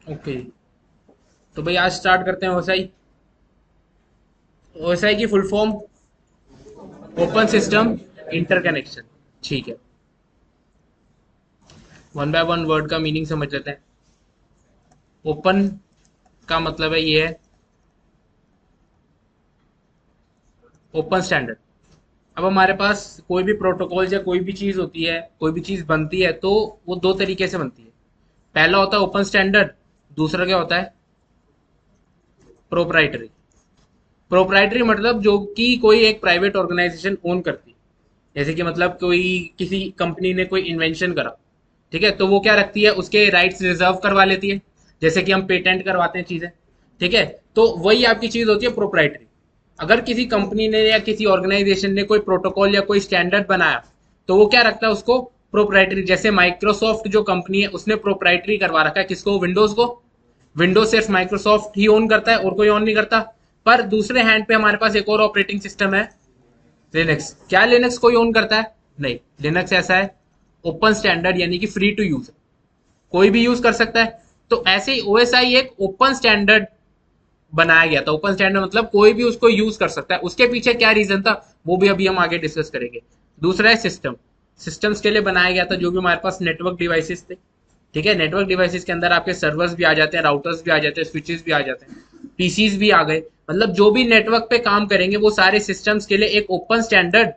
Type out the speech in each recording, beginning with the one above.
Okay, तो भाई आज स्टार्ट करते हैं ओएसआई। ओएसआई की full form open system interconnection. ठीक है, वन बाय वन वर्ड का मीनिंग समझ लेते हैं। ओपन का मतलब है ये है ओपन स्टैंडर्ड। अब हमारे पास कोई भी प्रोटोकॉल या कोई भी चीज होती है, कोई भी चीज बनती है तो वो दो तरीके से बनती है। पहला होता है ओपन स्टैंडर्ड, दूसरा क्या होता है प्रोप्राइटरी। प्रोप्राइटरी मतलब जो कि कोई एक प्राइवेट ऑर्गेनाइजेशन ओन करती है। जैसे कि मतलब कोई किसी कंपनी ने कोई इन्वेंशन करा, ठीक है, तो वो क्या रखती है, उसके राइट्स रिजर्व करवा लेती है। जैसे कि हम पेटेंट करवाते हैं चीजें, ठीक है, तो वही आपकी चीज होती है प्रोप्राइटरी। अगर किसी कंपनी ने या किसी ऑर्गेनाइजेशन ने कोई प्रोटोकॉल या कोई स्टैंडर्ड बनाया तो वो क्या रखता है उसको प्रोप्राइटरी। जैसे माइक्रोसॉफ्ट जो कंपनी है उसने प्रोप्राइटरी करवा रखा है किसको, विंडोज को। विंडोज सिर्फ माइक्रोसॉफ्ट ही ओन करता है और कोई ऑन नहीं करता। पर दूसरे हैंड पे हमारे पास एक और ऑपरेटिंग सिस्टम है, लिनक्स। क्या लिनक्स कोई ओन करता है? नहीं, लिनक्स ऐसा है ओपन स्टैंडर्ड यानी कि फ्री टू यूज, कोई भी यूज कर सकता है। तो ऐसे ही ओएसआई एक ओपन स्टैंडर्ड बनाया गया था। ओपन स्टैंडर्ड मतलब कोई भी उसको यूज कर सकता है। उसके पीछे क्या रीजन था वो भी अभी हम आगे डिस्कस करेंगे। दूसरा है सिस्टम। सिस्टम्स के लिए बनाया गया था जो भी हमारे पास नेटवर्क डिवाइसेस थे, ठीक है। नेटवर्क डिवाइसेस के अंदर आपके सर्वर्स भी आ जाते हैं, राउटर्स भी आ जाते हैं, स्विचेस भी आ जाते हैं, पीसीज भी आ गए। मतलब जो भी नेटवर्क पे काम करेंगे वो सारे सिस्टम्स के लिए एक ओपन स्टैंडर्ड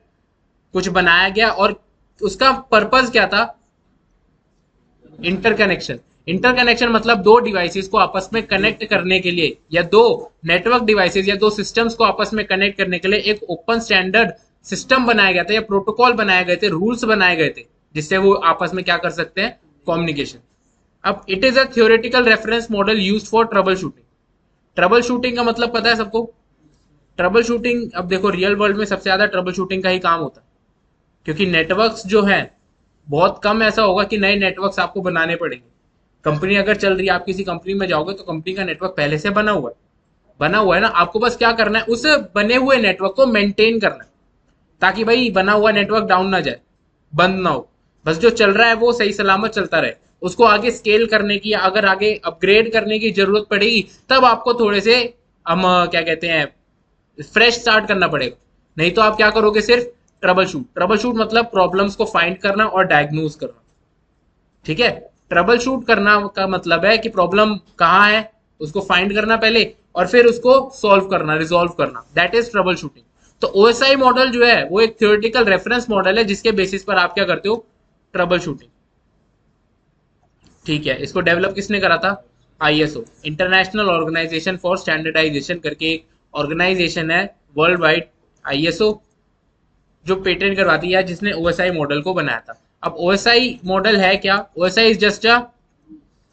कुछ बनाया गया। और उसका पर्पज क्या था? इंटरकनेक्शन। इंटरकनेक्शन मतलब दो डिवाइसेस को आपस में कनेक्ट करने के लिए, या दो नेटवर्क डिवाइसेस या दो सिस्टम्स को आपस में कनेक्ट करने के लिए एक ओपन स्टैंडर्ड सिस्टम बनाया गया था या प्रोटोकॉल बनाए गए थे, रूल्स बनाए गए थे, जिससे वो आपस में क्या कर सकते हैं, कम्युनिकेशन। अब it is a theoretical reference model used for trouble shooting. Trouble shooting का मतलब पता है सबको? ट्रबल शूटिंग, अब देखो रियल वर्ल्ड में सबसे ज्यादा ट्रबल शूटिंग का ही काम होता है, क्योंकि नेटवर्क्स जो हैं बहुत कम ऐसा होगा कि नए नेटवर्क्स आपको बनाने पड़ेंगे। कंपनी अगर चल रही है, आप किसी कंपनी में जाओगे तो कंपनी का नेटवर्क पहले से बना हुआ है ना। आपको बस क्या करना है, उस बने हुए नेटवर्क को मेंटेन करना है, ताकि भाई बना हुआ नेटवर्क डाउन ना जाए, बंद ना हो। बस जो चल रहा है वो सही सलामत चलता रहे। उसको आगे स्केल करने की, अगर आगे अपग्रेड करने की जरूरत पड़ेगी तब आपको थोड़े से हम क्या कहते हैं फ्रेश स्टार्ट करना पड़ेगा। नहीं तो आप क्या करोगे, सिर्फ ट्रबल शूट। ट्रबल शूट मतलब प्रॉब्लम्स को फाइंड करना और डायग्नोज करना, ठीक है। ट्रबल शूट करना का मतलब है कि प्रॉब्लम कहाँ है उसको फाइंड करना पहले, और फिर उसको सॉल्व करना, रिजॉल्व करना, दैट इज ट्रबल शूटिंग। तो ओएसआई मॉडल जो है वो एक थियोरेटिकल रेफरेंस मॉडल है जिसके बेसिस पर आप क्या करते हो, ट्रबल शूटिंग। ठीक है, इसको डेवलप किसने करा था? ISO, international organisation for standardisation करके एक ऑर्गेनाइजेशन है वर्ल्ड वाइड, आईएसओ, जो पेटेंट करवाती है, जिसने ओएसआई मॉडल को बनाया था। अब ओएसआई मॉडल है क्या? OSI is just a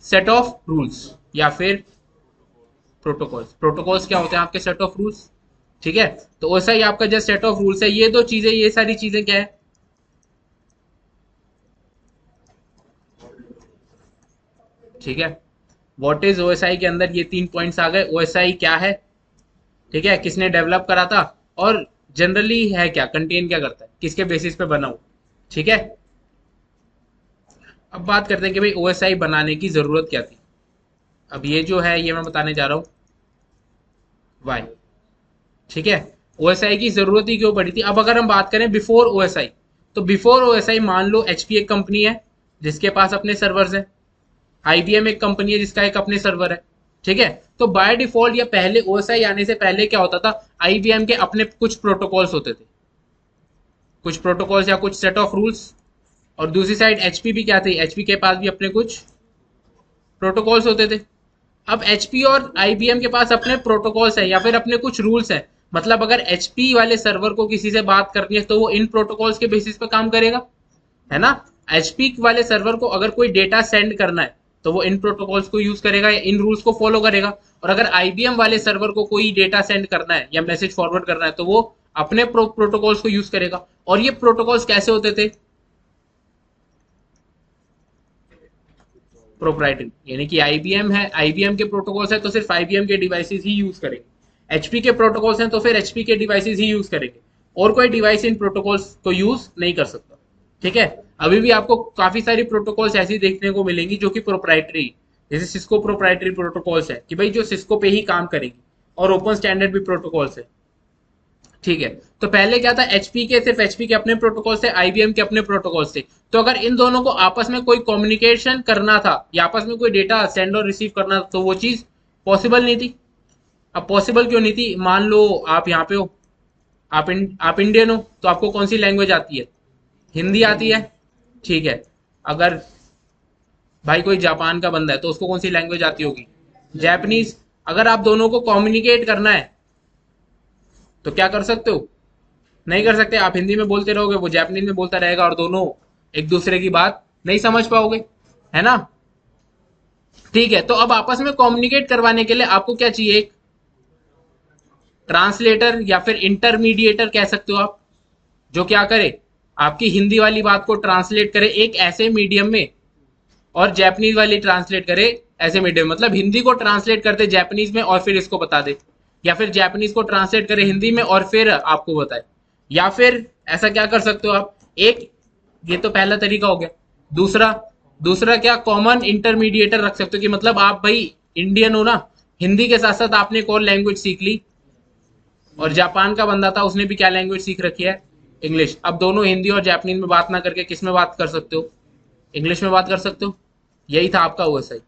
set of rules या फिर प्रोटोकॉल्स। प्रोटोकॉल्स क्या होते हैं? आपके सेट ऑफ रूल्स, ठीक है। तो ओएसआई आपका जस्ट सेट ऑफ रूल्स है। ये दो चीजें, ये सारी चीजें क्या है, ठीक है। व्हाट इज ओएसआई के अंदर ये तीन पॉइंट्स आ गए। ओएसआई क्या है, ठीक है, किसने डेवलप करा था, और जनरली है क्या, कंटेन क्या करता है, किसके बेसिस पे बना हुआ, ठीक है। अब बात करते हैं कि भाई ओएसआई बनाने की जरूरत क्या थी। अब ये जो है ये मैं बताने जा रहा हूँ वाई, ठीक है। ओएसआई की जरूरत ही क्यों पड़ी थी। अब अगर हम बात करें बिफोर ओएसआई, तो बिफोर ओएसआई मान लो एचपी एक कंपनी है जिसके पास अपने सर्वर्स हैं, आईबीएम एक कंपनी है जिसका एक अपने सर्वर है, ठीक है। तो बाय डिफॉल्ट या पहले ओएसआई आने से पहले क्या होता था, आईबीएम के अपने कुछ प्रोटोकॉल्स होते थे, कुछ प्रोटोकॉल्स या कुछ सेट ऑफ रूल्स। और दूसरी साइड एचपी भी क्या थी, एचपी के पास भी अपने कुछ प्रोटोकॉल्स होते थे। अब एचपी और आईबीएम के पास अपने प्रोटोकॉल्स हैं या फिर अपने कुछ रूल्स हैं। मतलब अगर एचपी वाले सर्वर को किसी से बात करनी है तो वो इन प्रोटोकॉल्स के बेसिस पे काम करेगा, है ना। एचपी वाले सर्वर को अगर कोई डेटा सेंड करना है तो वो इन प्रोटोकॉल्स को यूज करेगा या इन रूल्स को फॉलो करेगा। और अगर आईबीएम वाले सर्वर को कोई डेटा सेंड करना है या मैसेज फॉरवर्ड करना है तो वो अपने प्रोटोकॉल्स को यूज करेगा। और ये प्रोटोकॉल्स कैसे होते थे, प्रोप्राइटरी, यानी कि आईबीएम है, आईबीएम के प्रोटोकॉल्स है तो सिर्फ आईबीएम के डिवाइसेस ही यूज करेंगे। एचपी के प्रोटोकॉल्स हैं तो फिर एचपी के डिवाइसेस ही यूज करेंगे, और कोई डिवाइस इन प्रोटोकॉल्स को यूज नहीं कर सकता, ठीक है। अभी भी आपको काफी सारी प्रोटोकॉल्स ऐसी देखने को मिलेंगी जो कि प्रोप्राइटरी, जैसे सिस्को प्रोप्राइटरी प्रोटोकॉल्स है कि भाई जो सिस्को पे ही काम करेगी, और ओपन स्टैंडर्ड भी प्रोटोकॉल्स है। ठीक है, तो पहले क्या था, एचपी के सिर्फ एचपी के अपने प्रोटोकॉल थे, आईबीएम के अपने प्रोटोकॉल थे। तो अगर इन दोनों को आपस में कोई कम्युनिकेशन करना था या आपस में कोई डेटा सेंड और रिसीव करना था, तो वो चीज पॉसिबल नहीं थी। अब पॉसिबल क्यों नहीं थी, मान लो आप यहाँ पे हो, आप इंडियन हो, तो आपको कौन सी लैंग्वेज आती है, हिंदी आती है। ठीक है, अगर भाई कोई जापान का बंदा है तो उसको कौन सी लैंग्वेज आती होगी, जापानीज। अगर आप दोनों को कम्युनिकेट करना है तो क्या कर सकते हो, नहीं कर सकते। आप हिंदी में बोलते रहोगे, वो जापानीज में बोलता रहेगा, और दोनों एक दूसरे की बात नहीं समझ पाओगे, है ना। ठीक है, तो अब आपस में कम्युनिकेट करवाने के लिए आपको क्या चाहिए, एक ट्रांसलेटर या फिर इंटरमीडिएटर कह सकते हो आप, जो क्या करे, आपकी हिंदी वाली बात को ट्रांसलेट करे एक ऐसे मीडियम में, और जापानीज वाली ट्रांसलेट करे ऐसे मीडियम, मतलब हिंदी को ट्रांसलेट करते जापानीज में और फिर इसको बता दे, या फिर जापानीज को ट्रांसलेट करे हिंदी में और फिर आपको बताए। या फिर ऐसा क्या कर सकते हो आप, एक, ये तो पहला तरीका हो गया। दूसरा दूसरा क्या, कॉमन इंटरमीडिएटर रख सकते हो, कि मतलब आप भाई इंडियन हो ना, हिंदी के साथ साथ आपने एक और लैंग्वेज सीख ली, और जापान का बंदा था, उसने भी क्या लैंग्वेज सीख रखी है, इंग्लिश। अब दोनों हिंदी और जापानीज में बात ना करके किस में बात कर सकते हो, इंग्लिश में बात कर सकते हो। यही था आपका ओएसआई।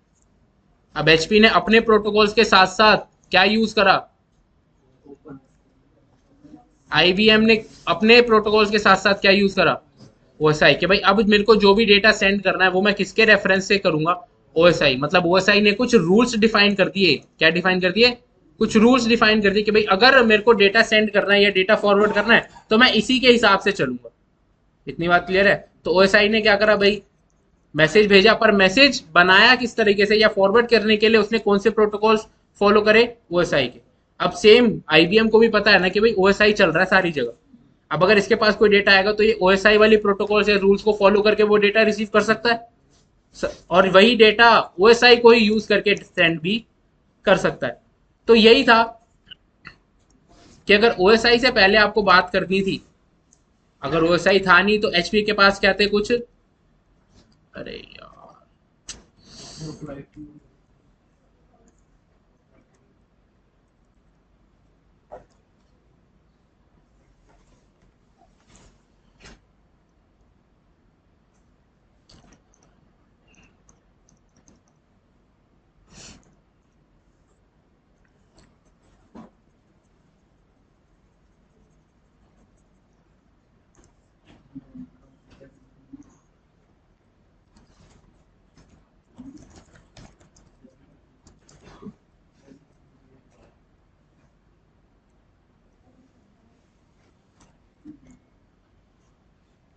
अब एचपी ने अपने प्रोटोकॉल्स के साथ साथ क्या यूज करा, आईबीएम ने अपने प्रोटोकॉल्स के साथ साथ क्या यूज करा, ओएसआई। कि भाई अब मेरे को जो भी डेटा सेंड करना है वो मैं किसके रेफरेंस से करूंगा, ओएसआई। मतलब ओएसआई ने कुछ रूल्स डिफाइन कर दिए, क्या डिफाइन कर दिए, कुछ रूल्स डिफाइन कर दिए कि भाई अगर मेरे को डेटा सेंड करना है या डेटा फॉरवर्ड करना है तो मैं इसी के हिसाब से चलूंगा। इतनी बात क्लियर है। तो ओएसआई ने क्या करा भाई, मैसेज भेजा, पर मैसेज बनाया किस तरीके से या फॉरवर्ड करने के लिए उसने कौन से प्रोटोकॉल्स फॉलो करे, ओएसआई के। अब सेम आईबीएम को भी पता है ना कि भाई ओएसआई चल रहा है सारी जगह। अब अगर इसके पास कोई डेटा आएगा तो ये ओएसआई वाली प्रोटोकॉल से रूल्स को फॉलो करके वो डेटा रिसीव कर सकता है, और वही डेटा ओएसआई को ही यूज करके सेंड भी कर सकता है। तो यही था कि अगर ओएसआई से पहले आपको बात करनी थी, अगर ओएसआई था नहीं तो एचपी के पास क्या थे कुछ, अरे यार,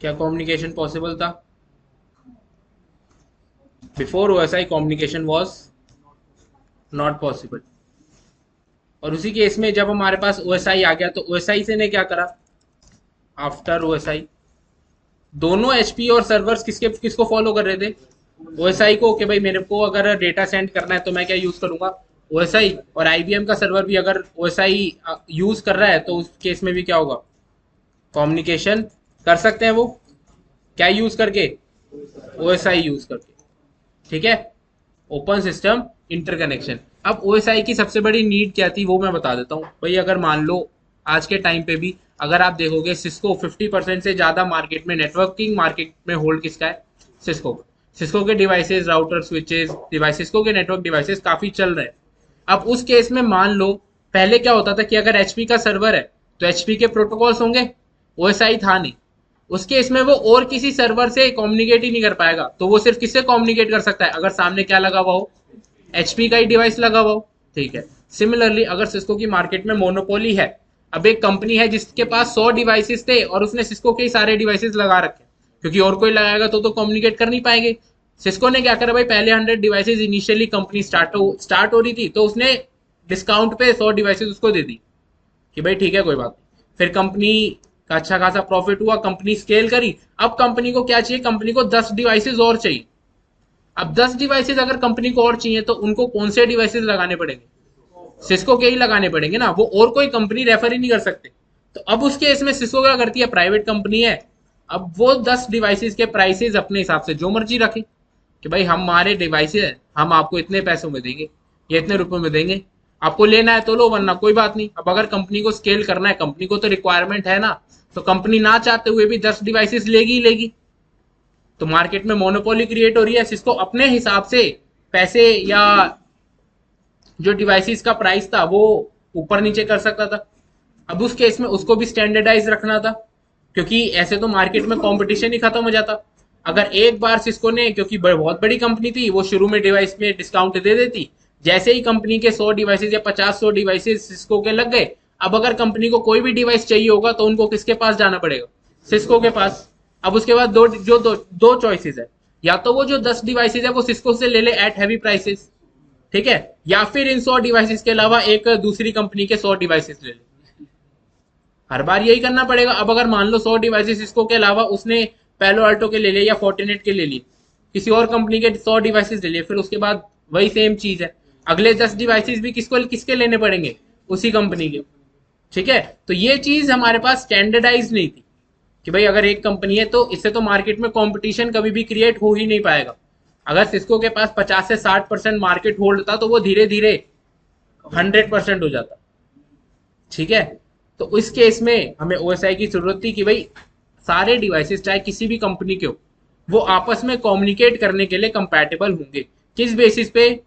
क्या कम्युनिकेशन पॉसिबल था, before OSI communication was not possible. और उसी केस में जब हमारे पास ओएसआई आ गया तो ओएसआई से ने क्या करा, आफ्टर ओएसआई दोनों एचपी और सर्वर्स किसको फॉलो कर रहे थे, ओएसआई को। कि भाई मेरे को अगर डेटा सेंड करना है तो मैं क्या यूज करूंगा, ओएसआई। और आईबीएम का सर्वर भी अगर ओएसआई यूज कर रहा है तो उस केस में भी क्या होगा, कम्युनिकेशन कर सकते हैं वो क्या यूज करके, ओएसआई यूज करके। ठीक है, ओपन सिस्टम इंटरकनेक्शन। अब ओएसआई की सबसे बड़ी नीड क्या थी वो मैं बता देता हूँ भाई। अगर मान लो आज के टाइम पे भी अगर आप देखोगे, सिस्को 50% से ज्यादा मार्केट में, नेटवर्किंग मार्केट में होल्ड किसका है, सिस्को। सिस्को के devices, router, switches device, Cisco के नेटवर्क डिवाइसेस काफी चल रहे हैं। अब उस केस में मान लो पहले क्या होता था कि अगर एचपी का सर्वर है तो एचपी के प्रोटोकॉल्स होंगे, ओएसआई था नहीं। उस केस में वो और किसी सर्वर से कम्युनिकेट ही नहीं कर पाएगा, तो वो सिर्फ किससे कम्युनिकेट कर सकता है, अगर सामने क्या लगा हुआ हो, एचपी का ही डिवाइस लगा हुआ हो। ठीक है, सिमिलरली अगर सिस्को की मार्केट में मोनोपोली है, अब एक कंपनी है जिसके पास 100 डिवाइसेस थे और उसने सिस्को के ही सारे डिवाइसेस लगा रखे, क्योंकि और कोई लगाएगा तो कम्युनिकेट कर नहीं पाएंगे। सिस्को ने क्या करा भाई, पहले 100 डिवाइसेस इनिशियली कंपनी स्टार्ट हो रही थी तो उसने डिस्काउंट पे 100 डिवाइसेस उसको दे दी कि भाई ठीक है कोई बात नहीं। फिर कंपनी का अच्छा खासा प्रॉफिट हुआ, कंपनी स्केल करी। अब कंपनी को क्या चाहिए, कंपनी को 10 डिवाइसेस और चाहिए। अब 10 डिवाइसेस अगर कंपनी को और चाहिए तो उनको कौन से डिवाइसेस लगाने पड़ेंगे, सिस्को के ही लगाने पड़ेंगे ना, वो और कोई कंपनी रेफर ही नहीं कर सकते। तो अब उस केस में सिस्को क्या करती है, प्राइवेट कंपनी है, अब वो 10 डिवाइसेस के प्राइसेस अपने हिसाब से जो मर्जी रखे। कि भाई हमारे डिवाइसेज है, हम आपको इतने पैसों में देंगे या इतने रुपए में देंगे, आपको लेना है तो लो वरना कोई बात नहीं। अब अगर कंपनी को स्केल करना है, कंपनी को तो रिक्वायरमेंट है ना, तो कंपनी ना चाहते हुए भी 10 डिवाइसेस लेगी ही लेगी। तो मार्केट में मोनोपोली क्रिएट हो रही है, सिस्को अपने हिसाब से पैसे या जो डिवाइसेस का प्राइस था वो ऊपर नीचे कर सकता था। अब उस केस में उसको भी स्टैंडर्डाइज रखना था, क्योंकि ऐसे तो मार्केट में कंपटीशन ही खत्म हो जाता। अगर एक बार सिस्को ने, क्योंकि बहुत बड़ी कंपनी थी, वो शुरू में डिवाइस में डिस्काउंट दे देती, जैसे ही कंपनी के 100 डिवाइसेस या 50-100 डिवाइसेस सिस्को के लग गए, अब अगर कंपनी को कोई भी डिवाइस चाहिए होगा तो उनको किसके पास जाना पड़ेगा? सिस्को के पास। अब उसके बाद दो चॉइसेस है, या तो वो जो 10 डिवाइसेस है वो सिस्को से ले ले एट हैवी प्राइसेस, ठीक है, या फिर इन 100 डिवाइसेस के अलावा एक दूसरी कंपनी के 100 डिवाइसेस ले ले। हर बार यही करना पड़ेगा। अब अगर मान लो 100 डिवाइसेस इसको के अलावा उसने पैलो अल्टो के ले लिए या फोर्टिनेट के ले लिए, किसी और कंपनी के 100 डिवाइसेस ले लिए, फिर उसके बाद वही सेम चीज है, अगले 10 डिवाइसेस भी किसके लेने पड़ेंगे? उसी कंपनी के। ठीक है, तो ये चीज हमारे पास स्टैंडर्डाइज नहीं थी कि भाई अगर एक कंपनी है तो इससे तो मार्केट में कंपटीशन कभी भी क्रिएट हो ही नहीं पाएगा। अगर सिस्को के पास 50 से 60% मार्केट होल्ड था तो वो धीरे धीरे 100% हो जाता। ठीक है, तो इस केस में हमें ओएसआई की जरूरत थी कि भाई सारे डिवाइसेस चाहे किसी भी कंपनी के हो, वो आपस में कम्युनिकेट करने के लिए कंपैटिबल होंगे। किस बेसिस पे?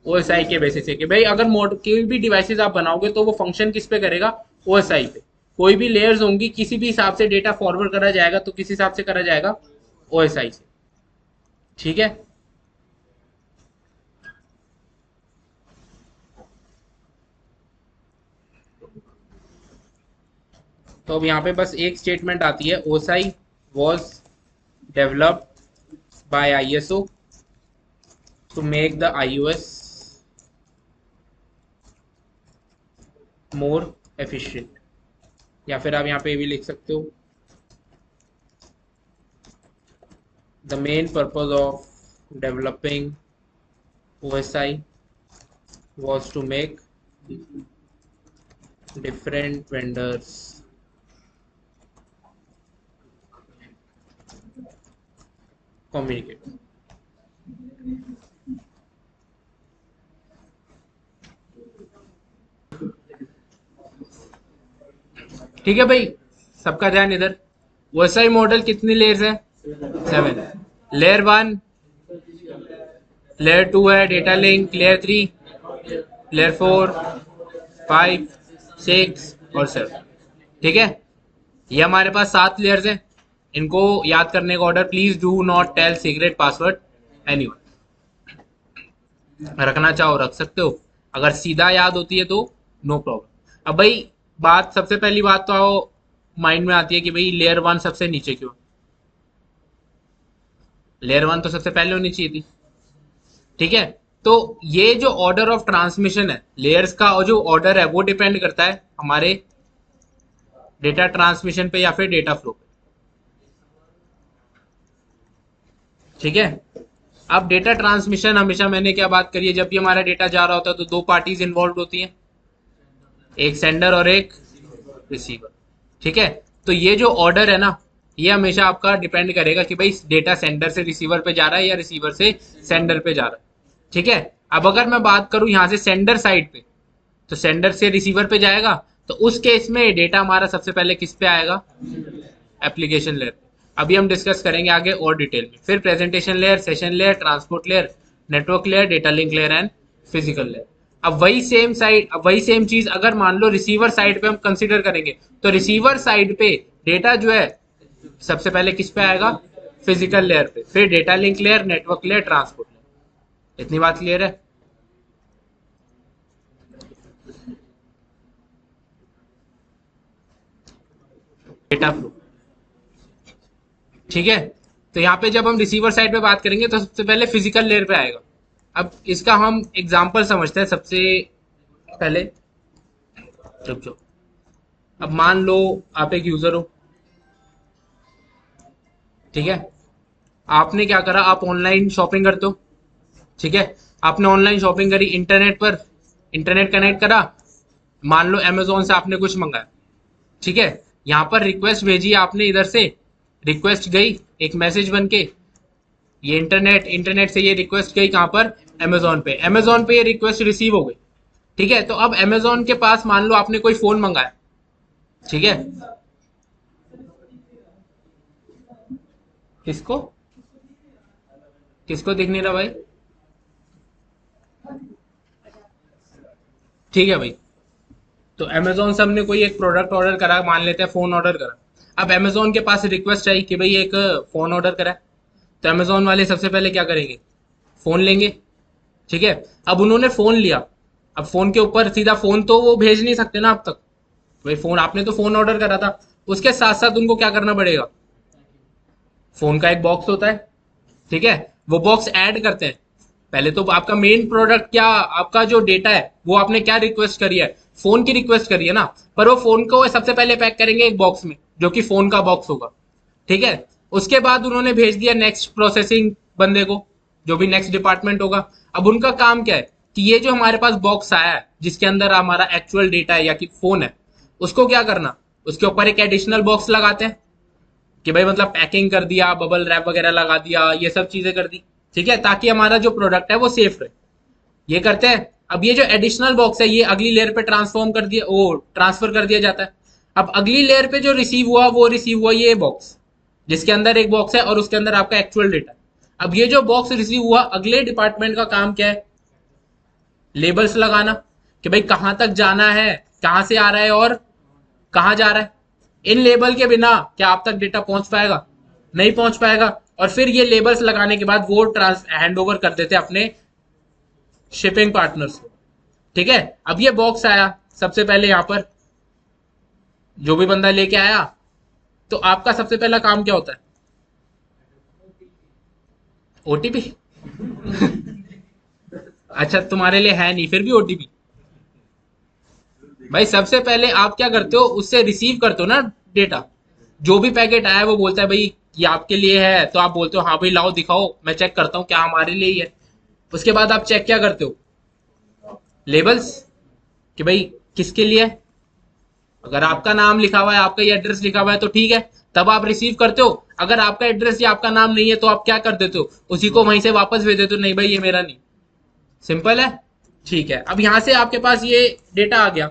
ओएसआई के बेसिस है कि भाई अगर कोई भी डिवाइसेस आप बनाओगे तो वो फंक्शन किस पे करेगा? ओएसआई पे। कोई भी लेयर्स होंगी, किसी भी हिसाब से डेटा फॉरवर्ड करा जाएगा तो किस हिसाब से करा जाएगा? ओएसआई से। ठीक है, तो अब यहाँ पे बस एक स्टेटमेंट आती है, OSI was developed by ISO to make the IOS more efficient, या फिर आप यहाँ पे भी लिख सकते हो, the main purpose of developing OSI was to make different vendors communicate। ठीक है भाई, सबका ध्यान इधर। ओएसआई मॉडल कितनी लेयर्स है? 7। लेयर 1, लेयर 2 है डेटा लिंक, लेयर 3, लेयर 4, 5, 6 और 7। ठीक है, ये हमारे पास 7 लेयर्स हैं। इनको याद करने का order, please do not tell secret password anyone. रखना चाहो रख सकते हो, अगर सीधा याद होती है तो नो प्रॉब्लम। अब भाई बात, सबसे पहली बात तो माइंड में आती है कि भाई लेयर 1 सबसे नीचे क्यों? लेयर 1 तो सबसे पहले होनी चाहिए थी। ठीक है, तो ये जो ऑर्डर ऑफ ट्रांसमिशन है लेयर्स का, और जो ऑर्डर है वो डिपेंड करता है हमारे डेटा ट्रांसमिशन पे या फिर डेटा फ्लो पे। ठीक है, अब डेटा ट्रांसमिशन, हमेशा मैंने क्या बात करी है, जब भी हमारा डेटा जा रहा होता है तो 2 पार्टीज इन्वॉल्व होती हैं, एक सेंडर और एक रिसीवर। ठीक है, तो ये जो ऑर्डर है ना, ये हमेशा आपका डिपेंड करेगा कि भाई डेटा सेंडर से रिसीवर पे जा रहा है या रिसीवर से सेंडर पे जा रहा है। ठीक है, अब अगर मैं बात करूं यहां से सेंडर साइड पे, तो सेंडर से रिसीवर पे जाएगा, तो उस केस में डेटा हमारा सबसे पहले किस पे आएगा? एप्लीकेशन लेयर पे। अभी हम डिस्कस करेंगे आगे और डिटेल में। फिर presentation layer, session layer, transport layer, network layer, data link layer and physical layer. अब वही सेम चीज अगर मान लो रिसीवर साइड पे हम कंसीडर करेंगे, तो रिसीवर साइड पे डेटा जो है सबसे पहले किस पे आएगा? फिजिकल लेयर पे, फिर data link layer, network layer, transport layer. इतनी बात क्लियर है? Data flow. ठीक है, तो यहाँ पे जब हम रिसीवर साइड पे बात करेंगे तो सबसे पहले फिजिकल लेयर पे आएगा। अब इसका हम एग्जांपल समझते हैं सबसे पहले। चुप, अब मान लो आप एक यूजर हो, ठीक है, आपने क्या करा, आप ऑनलाइन शॉपिंग करते हो। ठीक है, आपने ऑनलाइन शॉपिंग करी, इंटरनेट पर इंटरनेट कनेक्ट करा, मान लो अमेजोन से आपने कुछ मंगाया। ठीक है, यहाँ पर रिक्वेस्ट भेजी आपने, इधर से रिक्वेस्ट गई एक मैसेज बन के, ये इंटरनेट से ये रिक्वेस्ट गई कहां पर, अमेजोन पे। अमेजोन पे ये रिक्वेस्ट रिसीव हो गई, ठीक है। तो अब अमेजोन के पास मान लो आपने कोई फोन मंगाया, ठीक है। किसको किसको दिख नहीं रहा भाई? ठीक है भाई। तो अमेजोन से हमने कोई एक प्रोडक्ट ऑर्डर करा, मान लेते हैं फोन ऑर्डर करा। अब अमेजोन के पास रिक्वेस्ट आई कि भाई एक फोन ऑर्डर करा है। तो अमेजोन वाले सबसे पहले क्या करेंगे, फोन लेंगे, ठीक है। अब उन्होंने फोन लिया, अब फोन के ऊपर सीधा फोन तो वो भेज नहीं सकते ना अब तक, भाई फोन आपने तो फोन ऑर्डर करा था। उसके साथ साथ उनको क्या करना पड़ेगा, फोन का एक बॉक्स होता है, ठीक है, वो बॉक्स ऐड करते हैं। पहले तो आपका मेन प्रोडक्ट क्या, आपका जो डेटा है वो आपने क्या रिक्वेस्ट करी है, फोन की रिक्वेस्ट करी है ना, पर वो फोन को सबसे पहले पैक करेंगे एक बॉक्स में जो कि फोन का बॉक्स होगा, ठीक है। उसके बाद उन्होंने भेज दिया नेक्स्ट प्रोसेसिंग बंदे को, जो भी नेक्स्ट डिपार्टमेंट होगा। अब उनका काम क्या है कि ये जो हमारे पास बॉक्स आया है जिसके अंदर हमारा एक्चुअल डेटा है या कि फोन है, उसको क्या करना, उसके ऊपर एक एडिशनल बॉक्स लगाते हैं कि भाई मतलब पैकिंग कर दिया, बबल रैप वगैरह लगा दिया, ये सब चीजें कर दी, ठीक है, ताकि हमारा जो प्रोडक्ट है वो सेफ रहे। ये करते हैं। अब ये जो एडिशनल बॉक्स है ये अगली लेयर पे ट्रांसफर कर दिया जाता है। अब अगली लेयर पे जो रिसीव हुआ वो रिसीव हुआ ये बॉक्स, जिसके अंदर एक बॉक्स है और उसके अंदर आपका एक्चुअल डेटा। अब ये जो बॉक्स रिसीव हुआ, अगले डिपार्टमेंट का काम क्या है, लेबल्स लगाना कि भाई कहां तक जाना है, कहां से आ रहा है और कहां जा रहा है। इन लेबल के बिना क्या आप तक डेटा पहुंच पाएगा, नहीं पहुंच पाएगा। और फिर ये लेबल्स लगाने के बाद वो हैंड ओवर कर देते अपने शिपिंग पार्टनर्स को, ठीक है। अब ये बॉक्स आया सबसे पहले यहां पर, जो भी बंदा लेके आया, तो आपका सबसे पहला काम क्या होता है, ओटीपी अच्छा तुम्हारे लिए है नहीं, फिर भी ओटीपी। भाई सबसे पहले आप क्या करते हो, उससे रिसीव करते हो ना डेटा। जो भी पैकेट आया वो बोलता है भाई ये आपके लिए है, तो आप बोलते हो हाँ भाई लाओ दिखाओ मैं चेक करता हूँ क्या हमारे लिए ही है। उसके बाद आप चेक क्या करते हो, लेबल्स, कि भाई किसके लिए है। अगर आपका नाम लिखा हुआ है, आपका ये एड्रेस लिखा हुआ है तो ठीक है, तब आप रिसीव करते हो। अगर आपका एड्रेस या आपका नाम नहीं है तो आप क्या कर देते हो, उसी को वहीं से वापस भेज देते हो, नहीं भाई ये मेरा नहीं। सिंपल है, ठीक है। अब यहां से आपके पास ये डेटा आ गया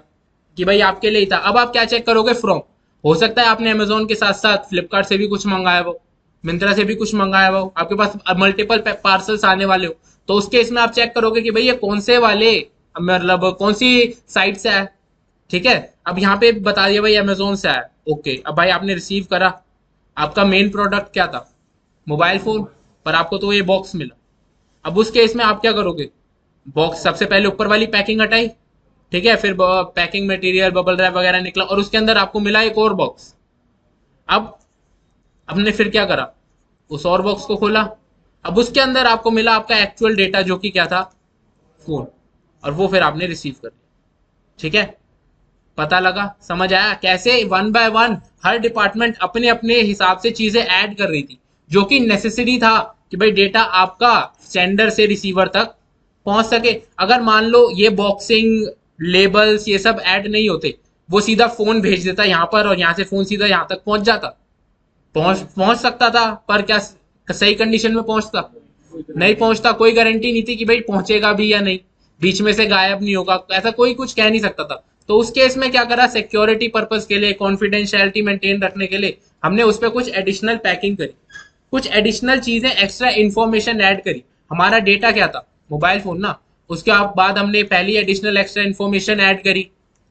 कि भाई आपके लिए ही था। अब आप क्या चेक करोगे, फ्रॉम। हो सकता है आपने अमेजोन के साथ साथ फ्लिपकार्ट से भी कुछ मंगाया हो, मिंत्रा से भी कुछ मंगाया हो, आपके पास मल्टीपल पार्सल्स आने वाले हो, तो उस केस में आप चेक करोगे कि भाई ये कौन से वाले, मतलब कौन सी साइट से आया, ठीक है। अब यहाँ पे बता दिया भाई अमेजोन से आया, ओके। अब भाई आपने रिसीव करा, आपका मेन प्रोडक्ट क्या था, मोबाइल फोन, पर आपको तो ये बॉक्स मिला। अब उस केस में आप क्या करोगे, बॉक्स सबसे पहले ऊपर वाली पैकिंग हटाई, ठीक है, फिर पैकिंग मटेरियल बबल रैप वगैरह निकला और उसके अंदर आपको मिला एक और बॉक्स। अब हमने फिर क्या करा, उस और बॉक्स को खोला। अब उसके अंदर आपको मिला आपका एक्चुअल डेटा जो कि क्या था, फोन, और वो फिर आपने रिसीव कर लिया, ठीक है। पता लगा, समझ आया कैसे one by one her department अपने अपने हिसाब से चीजें ऐड कर रही थी, जो कि नेसेसरी था कि भाई डेटा आपका सेंडर से रिसीवर तक पहुंच सके। अगर मान लो ये बॉक्सिंग लेबल्स ये सब ऐड नहीं होते, वो सीधा फोन भेज देता यहाँ पर और यहाँ से फोन सीधा यहाँ तक पहुंच जाता, पहुंच सकता था, पर क्या सही कंडीशन में पहुंचता, नहीं पहुंचता। कोई गारंटी नहीं थी कि भाई पहुंचेगा भी या नहीं, बीच में से गायब नहीं होगा, ऐसा कोई कुछ कह नहीं सकता था। तो उस केस में क्या करा, सिक्योरिटी पर्पज के लिए, कॉन्फिडेंशियलिटी मेंटेन रखने के लिए हमने उस पर कुछ एडिशनल पैकिंग करी, कुछ एडिशनल चीजें, एक्स्ट्रा इंफॉर्मेशन ऐड करी। हमारा डेटा क्या था, मोबाइल फोन ना, उसके बाद हमने पहली एडिशनल एक्स्ट्रा इंफॉर्मेशन ऐड करी,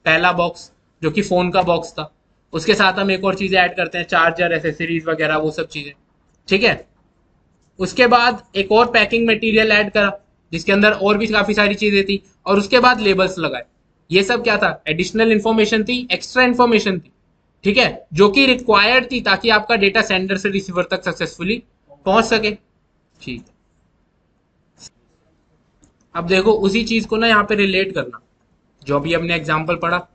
पहला बॉक्स जो कि फोन का बॉक्स था। उसके साथ हम एक और चीजें ऐड करते हैं, चार्जर, एसेसरीज वगैरह, वो सब चीजें, ठीक है। उसके बाद एक और पैकिंग मटेरियल ऐड करा जिसके अंदर और भी काफी सारी चीजें थी, और उसके बाद लेबल्स लगाए। ये सब क्या था, एडिशनल इंफॉर्मेशन थी, एक्स्ट्रा इंफॉर्मेशन थी, ठीक है, जो कि रिक्वायर्ड थी ताकि आपका डेटा सेंडर से रिसीवर तक सक्सेसफुली पहुंच सके, ठीक है। अब देखो उसी चीज को ना यहाँ पे रिलेट करना, जो अभी हमने एग्जांपल पढ़ा।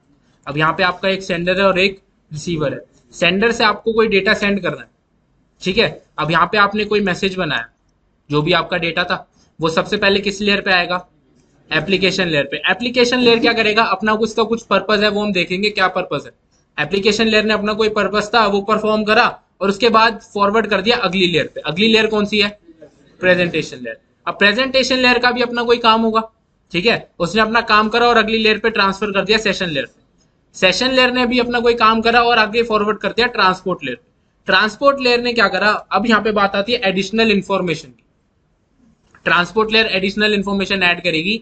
अब यहाँ पे आपका एक सेंडर है और एक रिसीवर है। सेंडर से आपको कोई डेटा सेंड करना है, ठीक है। अब यहाँ पे आपने कोई मैसेज बनाया, जो भी आपका डेटा था वो सबसे पहले किस लेयर पे आएगा, एप्लीकेशन लेयर पे। एप्लीकेशन लेयर क्या करेगा, अपना कुछ तो कुछ पर्पज है, वो हम देखेंगे क्या पर्पज है। एप्लीकेशन लेयर ने अपना कोई पर्पज था वो परफॉर्म करा और उसके बाद फॉरवर्ड कर दिया अगली लेयर पे। अगली लेयर कौन सी है, प्रेजेंटेशन लेयर। अब प्रेजेंटेशन लेयर का भी अपना कोई काम होगा, ठीक है, उसने अपना काम करा और अगली लेयर पे ट्रांसफर कर दिया सेशन लेयर पे। सेशन लेयर ने भी अपना कोई काम करा और आगे फॉरवर्ड कर दिया ट्रांसपोर्ट लेयर पे। ट्रांसपोर्ट लेयर ने क्या करा, अब यहाँ पे बात आती है एडिशनल इंफॉर्मेशन की। Transport layer additional information add करेगी,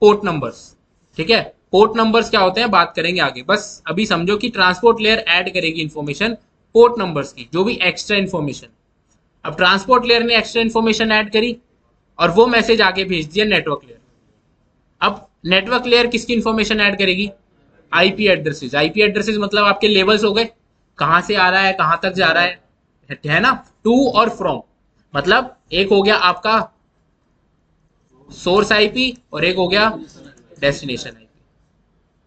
पोर्ट नंबर्स, ठीक है। पोर्ट नंबर्स क्या होते हैं बात करेंगे आगे, बस अभी समझो कि ट्रांसपोर्ट लेयर ऐड करेगी इंफॉर्मेशन पोर्ट नंबर्स की, जो भी एक्स्ट्रा इंफॉर्मेशन। अब ट्रांसपोर्ट लेयर ने एक्स्ट्रा इंफॉर्मेशन ऐड करी और वो मैसेज आगे भेज दिया नेटवर्क लेयर। अब नेटवर्क लेयर किसकी इंफॉर्मेशन ऐड करेगी, आईपी एड्रेसेस। आईपी एड्रेसेस मतलब आपके लेवल्स हो गए, कहां से आ रहा है कहां तक जा रहा है ना, टू और फ्रॉम। मतलब एक हो गया आपका सोर्स आईपी और एक हो गया डेस्टिनेशन आईपी,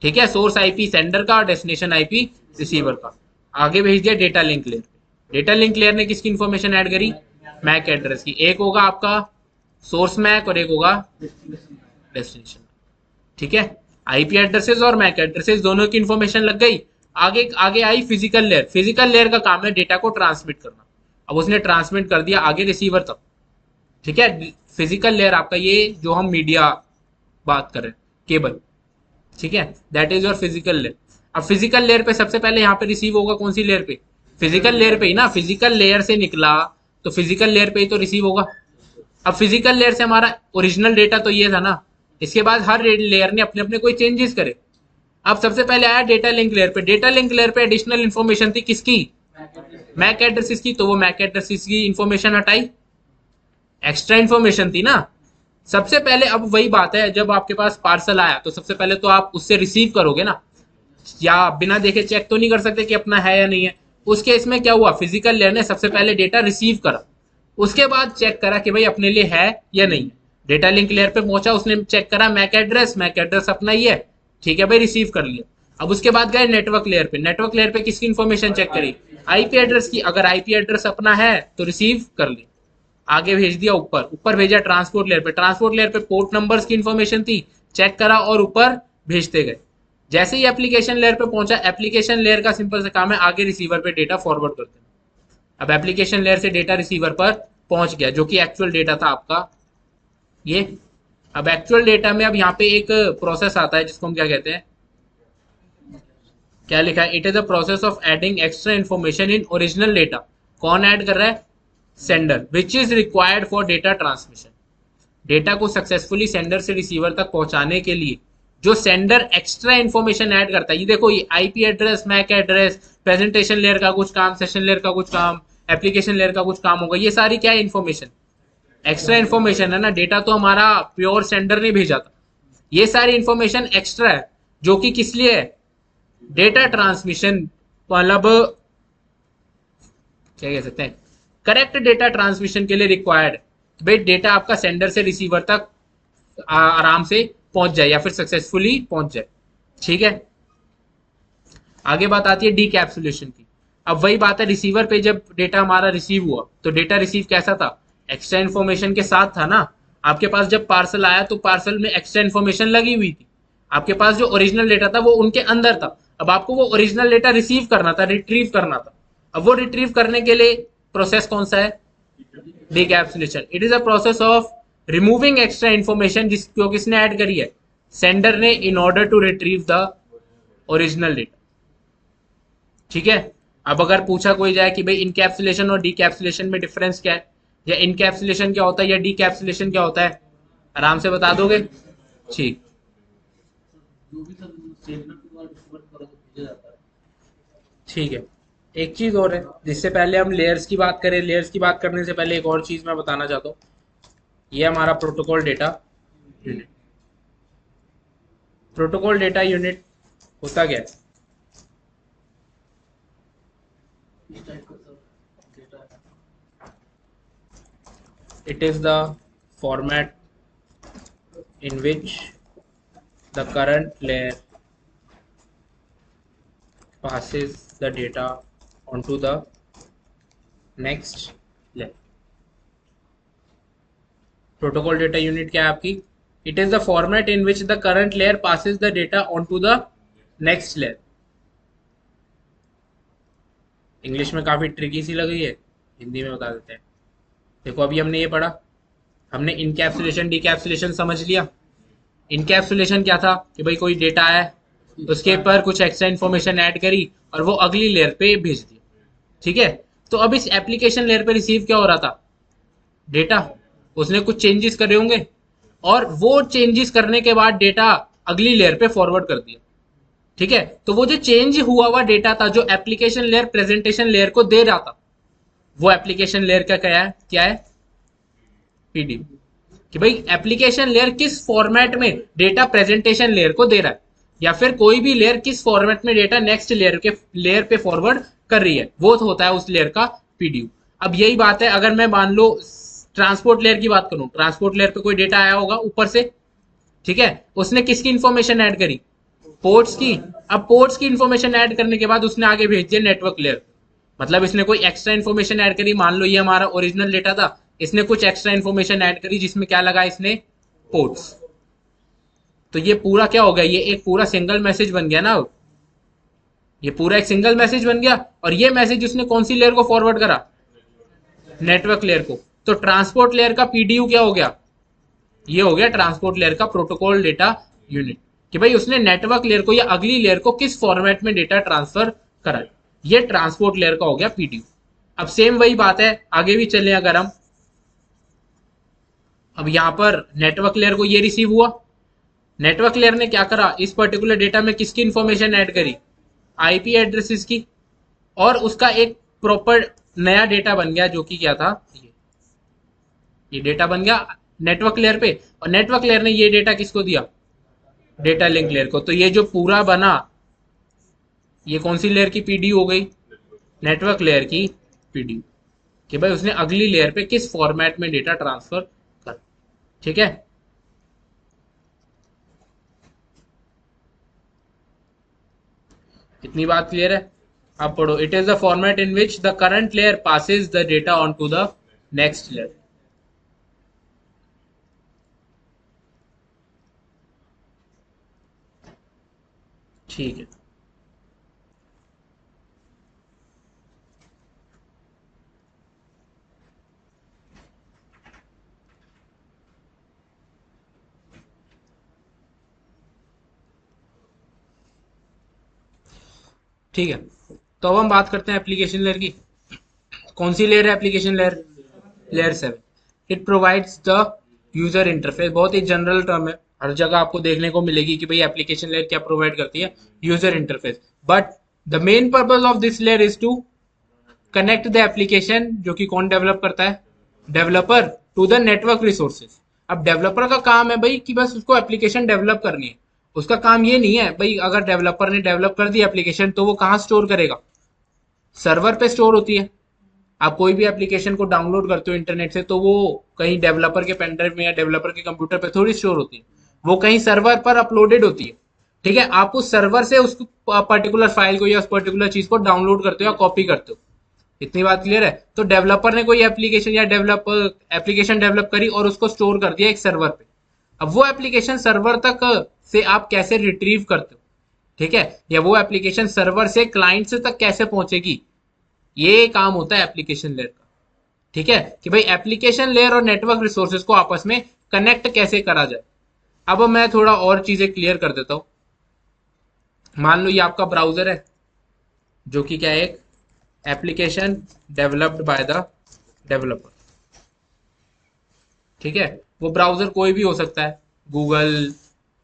ठीक है। सोर्स आईपी सेंडर का और डेस्टिनेशन आईपी रिसीवर का। आगे भेज दिया डेटा लिंक लेयर पे। डेटा लिंक लेयर ने किसकी इंफॉर्मेशन ऐड करी, मैक एड्रेस की। एक होगा आपका सोर्स मैक और एक होगा डेस्टिनेशन, ठीक है। आईपी एड्रेसेस और मैक एड्रेसेस दोनों की इंफॉर्मेशन लग गई। आगे आगे आई फिजिकल लेयर। फिजिकल लेयर का काम है डेटा को ट्रांसमिट करना। अब उसने ट्रांसमिट कर दिया आगे रिसीवर तक, ठीक है। फिजिकल लेयर आपका ये जो हम मीडिया बात कर रहे हैं, केबल, ठीक है, that is your physical layer. अब फिजिकल लेयर पे सबसे पहले यहाँ पे रिसीव होगा कौन सी लेयर पे, फिजिकल लेयर पे ही ना। फिजिकल लेयर से निकला तो फिजिकल लेयर पे ही तो रिसीव होगा। अब फिजिकल लेयर से हमारा ओरिजिनल डेटा तो ये था ना, इसके बाद हर लेयर ने अपने अपने कोई चेंजेस करे। अब सबसे पहले आया डेटा लिंक लेयर पे। डेटा लिंक लेयर पे एडिशनल इंफॉर्मेशन थी किसकी, मैक एड्रेसेस की। तो वो मैक एड्रेसेस की इंफॉर्मेशन हटाई, एक्स्ट्रा इंफॉर्मेशन थी ना। सबसे पहले अब वही बात है, जब आपके पास पार्सल आया तो सबसे पहले तो आप उससे रिसीव करोगे ना, या बिना देखे चेक तो नहीं कर सकते कि अपना है या नहीं है। उस केस में क्या हुआ, फिजिकल लेयर ने सबसे पहले डेटा रिसीव करा, उसके बाद चेक करा कि भाई अपने लिए है या नहीं है। डेटा लिंक लेयर पे पहुंचा, उसने चेक करा मैक एड्रेस अपना ही है, ठीक है भाई, रिसीव कर लिया। अब उसके बाद गए नेटवर्क लेयर पे। नेटवर्क लेयर पे किसकी इंफॉर्मेशन चेक करी, आईपी एड्रेस की। अगर आईपी एड्रेस अपना है तो रिसीव कर लिया, आगे भेज दिया ऊपर। ऊपर भेजा ट्रांसपोर्ट लेयर पे। ट्रांसपोर्ट लेयर पे पोर्ट नंबर्स की इंफॉर्मेशन थी, चेक करा और ऊपर भेजते गए। जैसे ही एप्लीकेशन लेयर पे पहुंचा, एप्लीकेशन लेयर का सिंपल सा काम है आगे रिसीवर पे डेटा फॉरवर्ड कर देना। अब एप्लीकेशन लेयर से डेटा रिसीवर पर पहुंच गया, जो कि एक्चुअल डेटा था आपका ये। अब एक्चुअल डेटा में अब यहाँ पे एक प्रोसेस आता है जिसको हम क्या कहते हैं, क्या लिखा है, it is a process of adding extra information in original data. कौन ऐड कर रहा है, sender, which is required for data transmission. Data को सक्सेसफुली सेंडर से रिसीवर तक पहुंचाने के लिए जो सेंडर एक्स्ट्रा इन्फॉर्मेशन ऐड करता है, ये देखो, ये IP address, MAC address, presentation layer का कुछ काम, सेशन लेयर का कुछ काम, एप्लीकेशन लेयर का कुछ काम होगा, ये सारी क्या है, इन्फॉर्मेशन, एक्स्ट्रा इन्फॉर्मेशन है ना। डेटा तो हमारा प्योर सेंडर ने भेजा था, ये सारी इन्फॉर्मेशन एक्स्ट्रा है, जो कि किस लिए है, डेटा ट्रांसमिशन, मतलब क्या कह सकते हैं, करेक्ट डेटा ट्रांसमिशन के लिए रिक्वायर्ड। भाई डेटा आपका सेंडर से रिसीवर तक आराम से पहुंच जाए या फिर सक्सेसफुली पहुंच जाए, ठीक है। आगे बात आती है डीकैप्सुलेशन की। अब वही बात है, रिसीवर पे जब डेटा हमारा रिसीव हुआ तो डेटा रिसीव कैसा था, एक्स्ट्रा इन्फॉर्मेशन के साथ था ना। आपके पास जब पार्सल आया तो पार्सल में एक्स्ट्रा इन्फॉर्मेशन लगी हुई थी, आपके पास जो ओरिजिनल डेटा था वो उनके अंदर था। अब आपको वो ओरिजिनल डेटा रिसीव करना था, रिट्रीव करना था। अब वो रिट्रीव करने के लिए प्रोसेस कौन सा है, decapsulation. It is a process of removing extra information जिसको किसने ऐड करी है, सेंडर ने, in order to retrieve the original data, ठीक है। अब अगर पूछा कोई जाए कि भाई इनकैप्सुलेशन और डीकैप्सुलेशन में डिफरेंस क्या है, या इनकैप्सुलेशन क्या होता है या डीकैप्सुलेशन क्या होता है, आराम से बता दोगे, ठीक। ठीक है, एक चीज और है, जिससे पहले हम लेयर्स की बात करें, लेयर्स की बात करने से पहले एक और चीज मैं बताना चाहता हूँ। ये हमारा protocol data unit. Protocol data unit होता क्या है, it is the format in which the current layer passes the data onto the next layer। Protocol data unit क्या है आपकी, it is the format in which the current layer passes the data onto the next layer। English में काफी tricky सी लग रही है, हिंदी में बता देते हैं। देखो अभी हमने ये पढ़ा, हमने इनकैप्सुलेशन डिकैप्सुलेशन समझ लिया। इनकैप्सुलेशन क्या था कि भाई कोई डेटा है, उसके पर कुछ एक्स्ट्रा इन्फॉर्मेशन ऐड करी और वो अगली लेयर पे भेज दिया। ठीक है, तो अब इस एप्लीकेशन लेयर पे रिसीव क्या हो रहा था, डेटा। उसने कुछ चेंजेस करे होंगे और वो चेंजेस करने के बाद डेटा अगली लेयर पे फॉरवर्ड कर दिया। ठीक है, तो वो जो चेंज हुआ हुआ डेटा था जो एप्लीकेशन लेयर प्रेजेंटेशन लेयर को दे रहा था, वो एप्लीकेशन लेयर का क्या है पीडीयू। कि भाई एप्लीकेशन लेयर किस फॉर्मेट में डेटा प्रेजेंटेशन लेयर को दे रहा है, या फिर कोई भी लेयर किस फॉर्मेट में डेटा नेक्स्ट लेयर पे फॉरवर्ड कर रही है, वो तो होता है उस लेयर का पीडीयू। अब यही बात है, अगर मैं मान लो ट्रांसपोर्ट लेयर की बात करूं, ट्रांसपोर्ट लेयर पे कोई डेटा आया होगा ऊपर से। ठीक है, उसने किसकी इंफॉर्मेशन ऐड करी, पोर्ट्स की। अब पोर्ट्स की इंफॉर्मेशन ऐड करने के बाद उसने आगे भेज दिया नेटवर्क लेयर। मतलब इसने कोई एक्स्ट्रा इन्फॉर्मेशन ऐड करी, मान लो ये हमारा ओरिजिनल डेटा था, इसने कुछ एक्स्ट्रा इन्फॉर्मेशन ऐड करी जिसमें क्या लगा इसने, पोर्ट्स। तो ये पूरा क्या हो गया, ये एक पूरा सिंगल मैसेज बन गया ना। ये पूरा एक सिंगल मैसेज बन गया और ये मैसेज उसने कौन सी लेयर को फॉरवर्ड करा, नेटवर्क लेयर को। तो ट्रांसपोर्ट लेयर का पीडीयू क्या हो गया, ये हो गया ट्रांसपोर्ट लेयर का प्रोटोकॉल डेटा यूनिट। कि भाई उसने नेटवर्क लेयर को या अगली लेयर को किस फॉर्मेट में डेटा ट्रांसफर करा, ये ट्रांसपोर्ट लेयर का हो गया पीडीयू। अब सेम वही बात है, आगे भी चले अगर हम, अब यहां पर नेटवर्क लेयर को ये रिसीव हुआ, नेटवर्क लेयर ने क्या करा, इस पर्टिकुलर डेटा में किसकी इंफॉर्मेशन ऐड करी, आईपी एड्रेसेस की, और उसका एक प्रॉपर नया डेटा बन गया जो कि क्या था, ये डेटा बन गया नेटवर्क लेयर पे। और नेटवर्क लेयर ने ये डेटा किसको दिया, डेटा लिंक लेयर को। तो ये जो पूरा बना, ये कौन सी लेयर की पीडीयू हो गई, नेटवर्क लेयर की पीडीयू। कि भाई उसने अगली लेयर पे किस फॉर्मेट में डेटा ट्रांसफर कर। ठीक है, इतनी बात क्लियर है। अब पढ़ो, it is the format in which the current layer passes the data on to the next layer. ठीक है, ठीक है। तो अब हम बात करते हैं एप्लीकेशन लेयर की। कौन सी लेयर है application layer, layer 7। It provides the user interface, बहुत ही जनरल टर्म है, हर जगह आपको देखने को मिलेगी कि भाई एप्लीकेशन लेयर क्या प्रोवाइड करती है, user interface. But the main purpose of this layer is to connect the application, जो कि कौन डेवलप करता है, developer, to the network resources. अब डेवलपर का काम है भाई कि बस उसको एप्लीकेशन डेवलप करनी है। उसका काम ये नहीं है भाई, अगर डेवलपर ने डेवलप कर दी एप्लीकेशन तो वो कहाँ स्टोर करेगा, सर्वर पे स्टोर होती है। आप कोई भी एप्लीकेशन को डाउनलोड करते हो इंटरनेट से तो वो कहीं डेवलपर के पेनड्राइव में या डेवलपर के कंप्यूटर पे थोड़ी स्टोर होती है, वो कहीं सर्वर पर अपलोडेड होती है। ठीक है, आप उस सर्वर से उस पर्टिकुलर फाइल को या उस पर्टिकुलर चीज को डाउनलोड करते हो या कॉपी करते हो। इतनी बात क्लियर है। तो डेवलपर ने कोई एप्लीकेशन या एप्लीकेशन डेवलप करी और उसको स्टोर कर दिया एक सर्वर पे। अब वो एप्लीकेशन सर्वर तक से आप कैसे रिट्रीव करते हो, ठीक है, या वो एप्लीकेशन सर्वर से क्लाइंट से तक कैसे पहुंचेगी, ये काम होता है एप्लीकेशन लेयर का। ठीक है, कि भाई एप्लीकेशन लेयर और नेटवर्क रिसोर्सेज को आपस में कनेक्ट कैसे करा जाए। अब मैं थोड़ा और चीजें क्लियर कर देता हूं। मान लो ये आपका ब्राउजर है, जो कि क्या है, एक application developed by the developer. ठीक है, वो ब्राउजर कोई भी हो सकता है, गूगल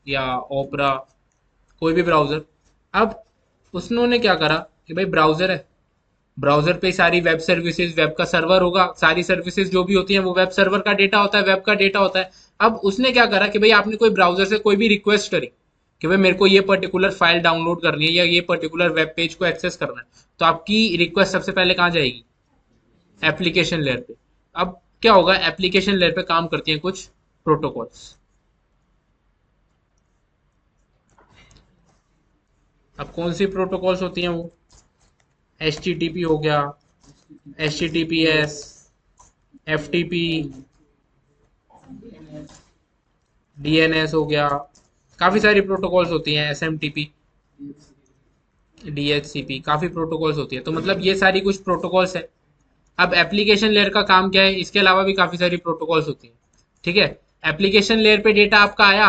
या ओपरा, कोई भी ब्राउजर। अब उसने क्या करा कि भाई ब्राउजर है, ब्राउजर पे सारी वेब सर्विसेज, वेब का सर्वर होगा, सारी सर्विसेज जो भी होती हैं वो वेब सर्वर का डेटा होता है, वेब का डेटा होता है। अब उसने क्या करा कि भाई आपने कोई ब्राउजर से कोई भी रिक्वेस्ट करी कि भाई मेरे को ये पर्टिकुलर फाइल डाउनलोड करनी है या ये पर्टिकुलर वेब पेज को एक्सेस करना है, तो आपकी रिक्वेस्ट सबसे पहले कहाँ जाएगी, एप्लीकेशन लेयर पे। अब क्या होगा, एप्लीकेशन लेयर पे काम करती हैं कुछ प्रोटोकॉल्स। अब कौन सी प्रोटोकॉल्स होती हैं वो, HTTP हो गया, HTTPS, FTP, DNS हो गया, काफी सारी प्रोटोकॉल्स होती हैं, SMTP, DHCP, काफी प्रोटोकॉल्स होती है। तो मतलब ये सारी कुछ प्रोटोकॉल्स है। अब एप्लीकेशन लेयर का काम क्या है, इसके अलावा भी काफी सारी प्रोटोकॉल्स होती हैं। ठीक है। एप्लीकेशन लेयर पे डेटा आपका आया,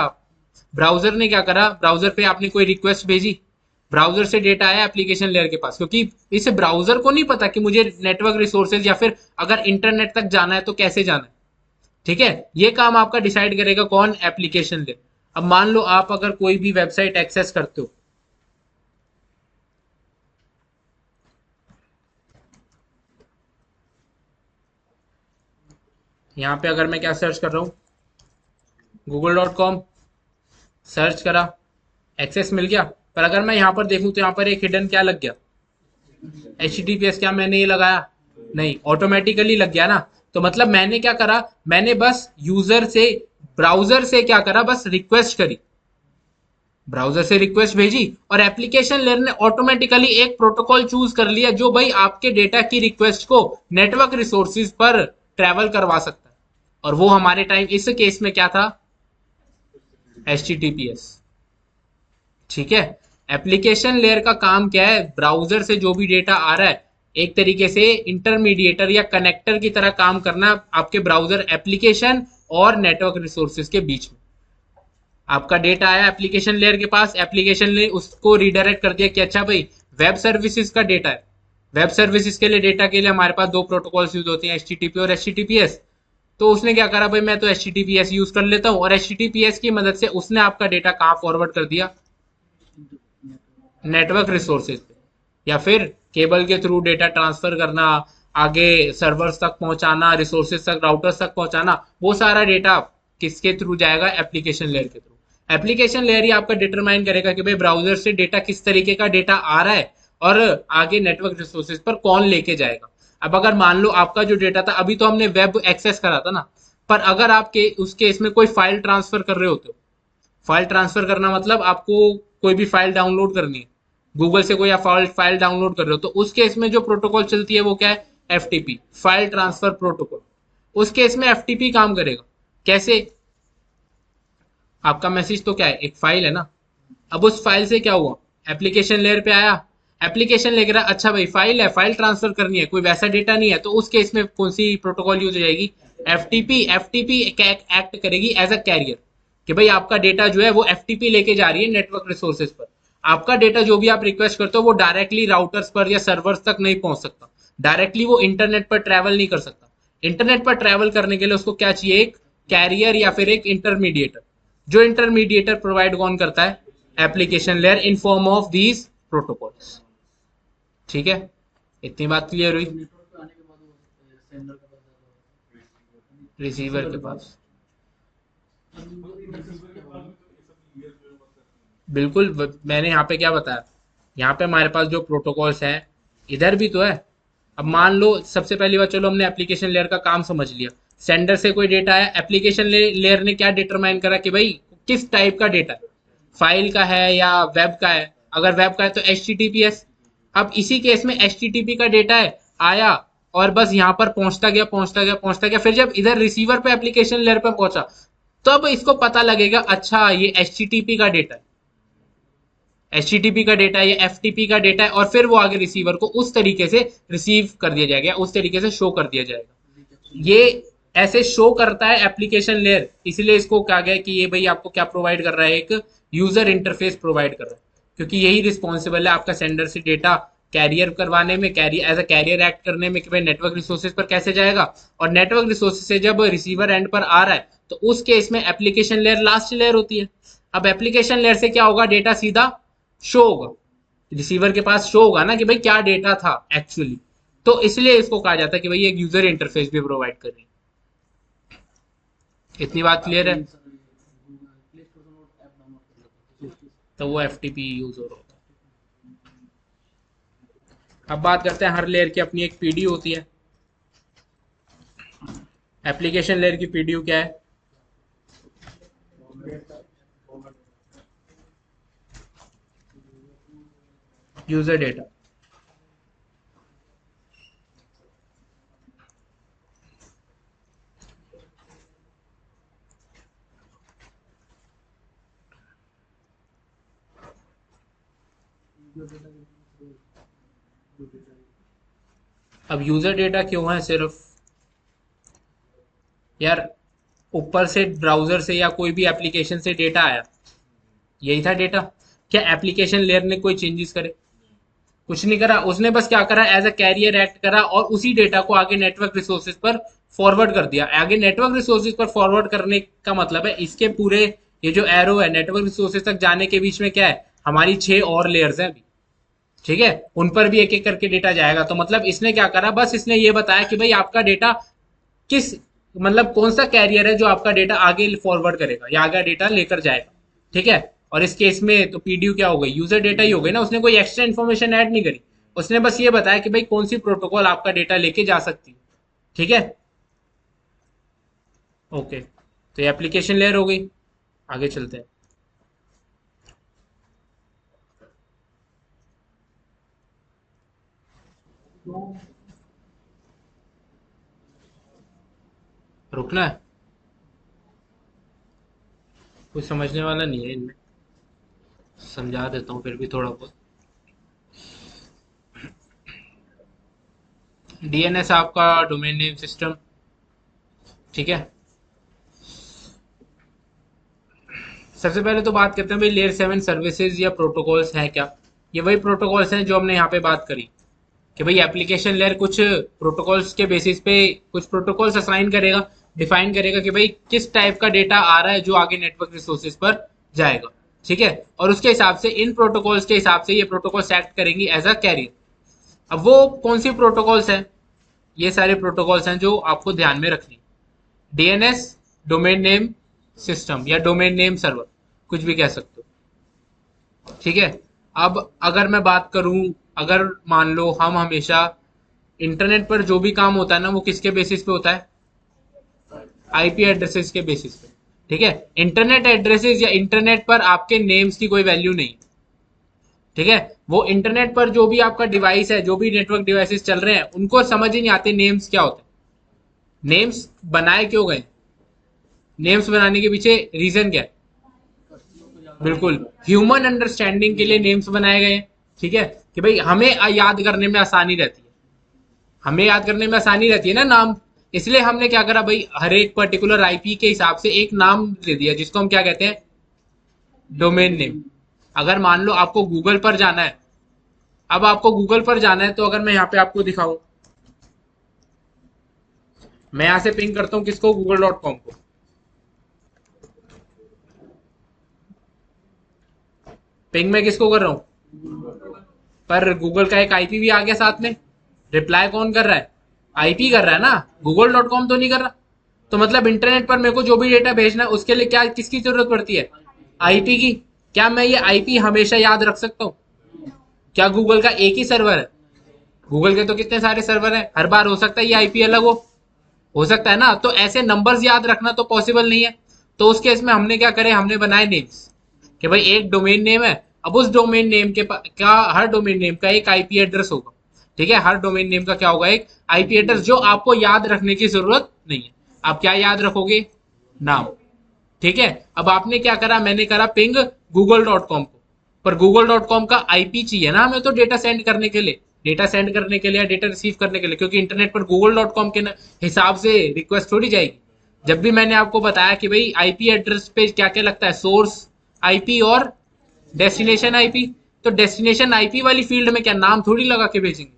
ब्राउजर ने क्या करा, ब्राउजर पे आपने कोई रिक्वेस्ट भेजी, ब्राउजर से डेटा आया एप्लीकेशन लेयर के पास, क्योंकि इस ब्राउजर को नहीं पता कि मुझे नेटवर्क रिसोर्सेज या फिर अगर इंटरनेट तक जाना है तो कैसे जाना है। ठीक है, ये काम आपका डिसाइड करेगा कौन, एप्लीकेशन लेयर। अब मान लो आप अगर कोई भी वेबसाइट एक्सेस करते हो, यहां पे अगर मैं क्या सर्च कर रहा हूं, google.com सर्च करा, एक्सेस मिल गया। पर अगर मैं यहां पर देखूं तो यहां पर एक हिडन क्या लग गया, HTTPS। क्या मैंने ये लगाया, नहीं, ऑटोमेटिकली लग गया ना। तो मतलब मैंने क्या करा, मैंने बस यूजर से, ब्राउजर से क्या करा, बस रिक्वेस्ट करी, ब्राउजर से रिक्वेस्ट भेजी और एप्लीकेशन लेयर ने ऑटोमेटिकली एक प्रोटोकॉल चूज कर लिया जो भाई आपके डेटा की रिक्वेस्ट को नेटवर्क रिसोर्सेज पर ट्रेवल करवा सकता है। और वो हमारे टाइम इस केस में क्या था, HTTPS। ठीक है, एप्लीकेशन लेयर का काम क्या है, ब्राउजर से जो भी डेटा आ रहा है एक तरीके से इंटरमीडिएटर या कनेक्टर की तरह काम करना आपके ब्राउजर एप्लीकेशन और नेटवर्क रिसोर्सेज के बीच में। आपका डेटा आया एप्लीकेशन लेयर के पास, एप्लीकेशन ने उसको रिडायरेक्ट कर दिया कि अच्छा भाई वेब सर्विसेज का डेटा है, वेब सर्विसेज के लिए डेटा के लिए हमारे पास दो प्रोटोकॉल्स यूज होते हैं, HTTP और HTTPS। तो उसने क्या करा भाई, मैं तो HTTPS यूज कर लेता हूं, और HTTPS की मदद से उसने आपका डेटा कहां फॉरवर्ड कर दिया, नेटवर्क रिसोर्सेज पे, या फिर केबल के थ्रू डेटा ट्रांसफर करना, आगे सर्वर्स तक पहुंचाना, रिसोर्सेज तक, राउटर्स तक पहुंचाना, वो सारा डेटा किसके थ्रू जाएगा, एप्लीकेशन लेयर के थ्रू। एप्लीकेशन लेयर ही आपका डिटरमाइन करेगा कि भाई ब्राउजर से डेटा किस तरीके का डेटा आ रहा है और आगे नेटवर्क रिसोर्सेज पर कौन लेके जाएगा। अब अगर मान लो आपका जो डेटा था, अभी तो हमने वेब एक्सेस करा था ना, पर अगर आपके उसके इसमें कोई फाइल ट्रांसफर कर रहे होते हो, फाइल ट्रांसफर करना मतलब आपको कोई भी फाइल डाउनलोड करनी है, गूगल से कोई आप फाइल डाउनलोड कर रहे हो, तो उस केस में जो प्रोटोकॉल चलती है वो क्या है, FTP, फाइल ट्रांसफर प्रोटोकॉल। उस केस में FTP काम करेगा। कैसे, आपका मैसेज तो क्या है, एक फाइल है ना, अब उस फाइल से क्या हुआ, एप्लीकेशन लेयर पे आया, एप्लीकेशन लेकर अच्छा भाई फाइल है, फाइल ट्रांसफर करनी है, कोई वैसा डेटा नहीं है, तो उस केस में कौन सी प्रोटोकॉल यूज हो जाएगी, FTP। FTP एक्ट करेगी एज अ कैरियर कि भाई आपका डेटा जो है वो FTP लेके जा रही है नेटवर्क रिसोर्सेज पर। आपका डेटा जो भी आप रिक्वेस्ट करते हो वो डायरेक्टली राउटर्स पर या सर्वर्स तक नहीं पहुंच सकता, डायरेक्टली वो इंटरनेट पर ट्रैवल नहीं कर सकता। इंटरनेट पर ट्रैवल करने के लिए उसको क्या चाहिए, एक कैरियर या फिर एक इंटरमीडिएटर। जो इंटरमीडिएटर प्रोवाइड कौन करता है, application layer in form of these protocols. ठीक है, इतनी बात क्लियर हुई, रिसीवर के पास, बिल्कुल। मैंने यहाँ पे क्या बताया, यहाँ पे हमारे पास जो प्रोटोकॉल्स है, इधर भी तो है। अब मान लो सबसे पहली बात, चलो हमने एप्लीकेशन लेयर का काम समझ लिया, सेंडर से कोई डेटा आया, एप्लीकेशन लेयर ने क्या डिटरमाइन करा कि भाई किस टाइप का डेटा है, फाइल का है या वेब का है। अगर वेब का है तो HTTPS। अब इसी केस में HTTP का डेटा है, आया और बस यहाँ पर पहुंचता गया पहुंचता गया पहुंचता गया, फिर जब इधर रिसीवर पे एप्लीकेशन लेयर पे पहुंचा तब इसको पता लगेगा अच्छा ये HTTP का डेटा है, HTTP का डेटा है, या FTP का डेटा है, और फिर वो आगे रिसीवर को उस तरीके से रिसीव कर दिया जाएगा, उस तरीके से शो कर दिया जाएगा। ये ऐसे शो करता है एप्लीकेशन लेयर, इसलिए इसको कहा गया कि ये भाई आपको क्या प्रोवाइड कर रहा है, एक यूजर इंटरफेस प्रोवाइड कर रहा है, क्योंकि यही रिस्पॉन्सिबल है आपका सेंडर से डेटा कैरियर करवाने में, carrier as a carrier act करने में कि भाई नेटवर्क रिसोर्सेज पर कैसे जाएगा। और नेटवर्क रिसोर्सेज से जब रिसीवर एंड पर आ रहा है तो उस केस में एप्लीकेशन लेयर लास्ट लेयर होती है। अब एप्लीकेशन लेयर से क्या होगा, डेटा सीधा शो होगा, रिसीवर के पास शो होगा ना कि भाई क्या डेटा था एक्चुअली। तो इसलिए इसको कहा जाता है कि भाई एक यूजर इंटरफेस भी प्रोवाइड कर रही है। इतनी बात क्लियर है, तो वो FTP यूज हो रहा होता है। अब बात करते हैं, हर लेयर की अपनी एक PD होती है। एप्लीकेशन लेयर की PDU क्या है, यूजर डेटा। अब यूजर डेटा क्यों है सिर्फ, यार ऊपर से ब्राउजर से या कोई भी एप्लीकेशन से डेटा आया, यही था डेटा। क्या एप्लीकेशन लेयर ने कोई चेंजेस करे? कुछ नहीं करा, उसने बस क्या करा, एज अ कैरियर एक्ट करा और उसी डेटा को आगे नेटवर्क रिसोर्सेज पर फॉरवर्ड कर दिया। आगे नेटवर्क रिसोर्सेज पर फॉरवर्ड करने का मतलब है इसके पूरे ये जो एरो है नेटवर्क रिसोर्सेज तक जाने के बीच में क्या है, हमारी 6 और लेयर्स हैं अभी, ठीक है, उन पर भी एक एक करके डेटा जाएगा। तो मतलब इसने क्या करा, बस इसने ये बताया कि भाई आपका डेटा किस, मतलब कौन सा कैरियर है जो आपका डेटा आगे फॉरवर्ड करेगा या आगे डेटा लेकर जाएगा, ठीक है। और इस केस में तो पीडीयू क्या हो गई, यूजर डेटा ही हो गई ना, उसने कोई एक्स्ट्रा इन्फॉर्मेशन ऐड नहीं करी, उसने बस ये बताया कि भाई कौन सी प्रोटोकॉल आपका डेटा लेके जा सकती है, ठीक है। ओके, तो ये एप्लीकेशन लेयर हो गई। आगे चलते हैं। रुकना है, कुछ समझने वाला नहीं है इनमें, समझा देता हूँ फिर भी थोड़ा बहुत। डीएनएस आपका डोमेन नेम सिस्टम, ठीक है। सबसे पहले तो बात करते हैं भाई लेयर 7 सर्विसेज या प्रोटोकॉल्स हैं क्या। ये वही प्रोटोकॉल्स हैं जो हमने यहाँ पे बात करी कि भाई एप्लीकेशन लेयर कुछ प्रोटोकॉल्स के बेसिस पे कुछ प्रोटोकॉल्स असाइन करेगा, डिफाइन करेगा कि भाई किस टाइप का डेटा आ रहा है जो आगे नेटवर्क रिसोर्सेज पर जाएगा, ठीक है। और उसके हिसाब से इन प्रोटोकॉल्स के हिसाब से ये प्रोटोकॉल्स एक्ट करेंगी एज अ कैरियर। अब वो कौन सी प्रोटोकॉल्स हैं, ये सारे प्रोटोकॉल्स हैं जो आपको ध्यान में रखनी। डीएनएस डोमेन नेम सिस्टम या डोमेन नेम सर्वर, कुछ भी कह सकते हो, ठीक है। अब अगर मैं बात करूं, अगर मान लो हम हमेशा इंटरनेट पर जो भी काम होता है ना वो किसके बेसिस पे होता है, आईपी एड्रेसेस के बेसिस पे, ठीक है। इंटरनेट एड्रेसेस या इंटरनेट पर आपके नेम्स की कोई वैल्यू नहीं, ठीक है। वो इंटरनेट पर जो भी आपका डिवाइस है, जो भी नेटवर्क डिवाइसेस चल रहे हैं, उनको समझ ही नहीं आते नेम्स क्या होते हैं, नेम्स बनाए क्यों गए, नेम्स बनाने के पीछे रीजन क्या है, बिल्कुल ह्यूमन अंडरस्टैंडिंग के लिए नेम्स बनाए गए हैं, ठीक है, कि भाई हमें याद करने में आसानी रहती है, हमें याद करने में आसानी रहती है ना नाम। इसलिए हमने क्या करा भाई, हर एक पर्टिकुलर आईपी के हिसाब से एक नाम दे दिया जिसको हम क्या कहते हैं, डोमेन नेम। अगर मान लो आपको गूगल पर जाना है, अब आपको गूगल पर जाना है तो अगर मैं यहाँ पे आपको दिखाऊं, मैं यहां से पिंग करता हूं किसको, google.com को, पिंग में किसको कर रहा हूं, पर गूगल का एक आईपी भी आ गया साथ में, रिप्लाई कौन कर रहा है, आईपी कर रहा है ना, google.com तो नहीं कर रहा। तो मतलब इंटरनेट पर मेरे को जो भी डेटा भेजना है उसके लिए क्या किसकी जरूरत पड़ती है, आईपी की। क्या मैं ये आईपी हमेशा याद रख सकता हूँ, क्या गूगल का एक ही सर्वर है, गूगल के तो कितने सारे सर्वर हैं, हर बार हो सकता है ये आईपी अलग हो सकता है ना। तो ऐसे नंबर्स याद रखना तो पॉसिबल नहीं है। तो उस केस में हमने क्या करे, हमने बनाए नेम्स कि भाई एक डोमेन नेम है, अब उस डोमेन नेम के क्या, हर डोमेन नेम का एक आईपी एड्रेस होगा, ठीक है। हर डोमेन नेम का क्या होगा, एक आईपी एड्रेस, जो आपको याद रखने की जरूरत नहीं है। आप क्या याद रखोगे, नाम, ठीक है। अब आपने क्या करा, मैंने करा पिंग google.com को, पर google.com का आईपी चाहिए ना हमें तो डेटा सेंड करने के लिए, डेटा सेंड करने के लिए या डेटा रिसीव करने के लिए, क्योंकि इंटरनेट पर google.com के हिसाब से रिक्वेस्ट थोड़ी जाएगी। जब भी मैंने आपको बताया कि भाई आईपी एड्रेस पे क्या क्या लगता है, सोर्स आईपी और डेस्टिनेशन आईपी, तो डेस्टिनेशन आईपी वाली फील्ड में क्या नाम थोड़ी लगा के भेजेंगे,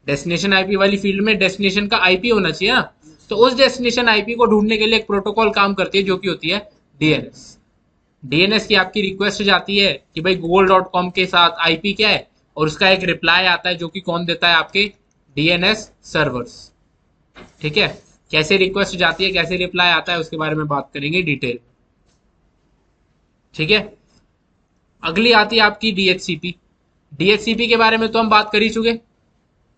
डेस्टिनेशन आईपी वाली फील्ड में डेस्टिनेशन का आईपी होना चाहिए ना। तो उस डेस्टिनेशन आईपी को ढूंढने के लिए एक प्रोटोकॉल काम करती है जो कि होती है डीएनएस। डीएनएस की आपकी रिक्वेस्ट जाती है कि भाई google.com के साथ आईपी क्या है, और उसका एक रिप्लाई आता है जो कि कौन देता है, आपके डीएनएस सर्वर्स, ठीक है। कैसे रिक्वेस्ट जाती है, कैसे रिप्लाई आता है, उसके बारे में बात करेंगे डिटेल, ठीक है। अगली आती है आपकी डीएचसीपी। डीएचसीपी के बारे में तो हम बात कर ही चुके,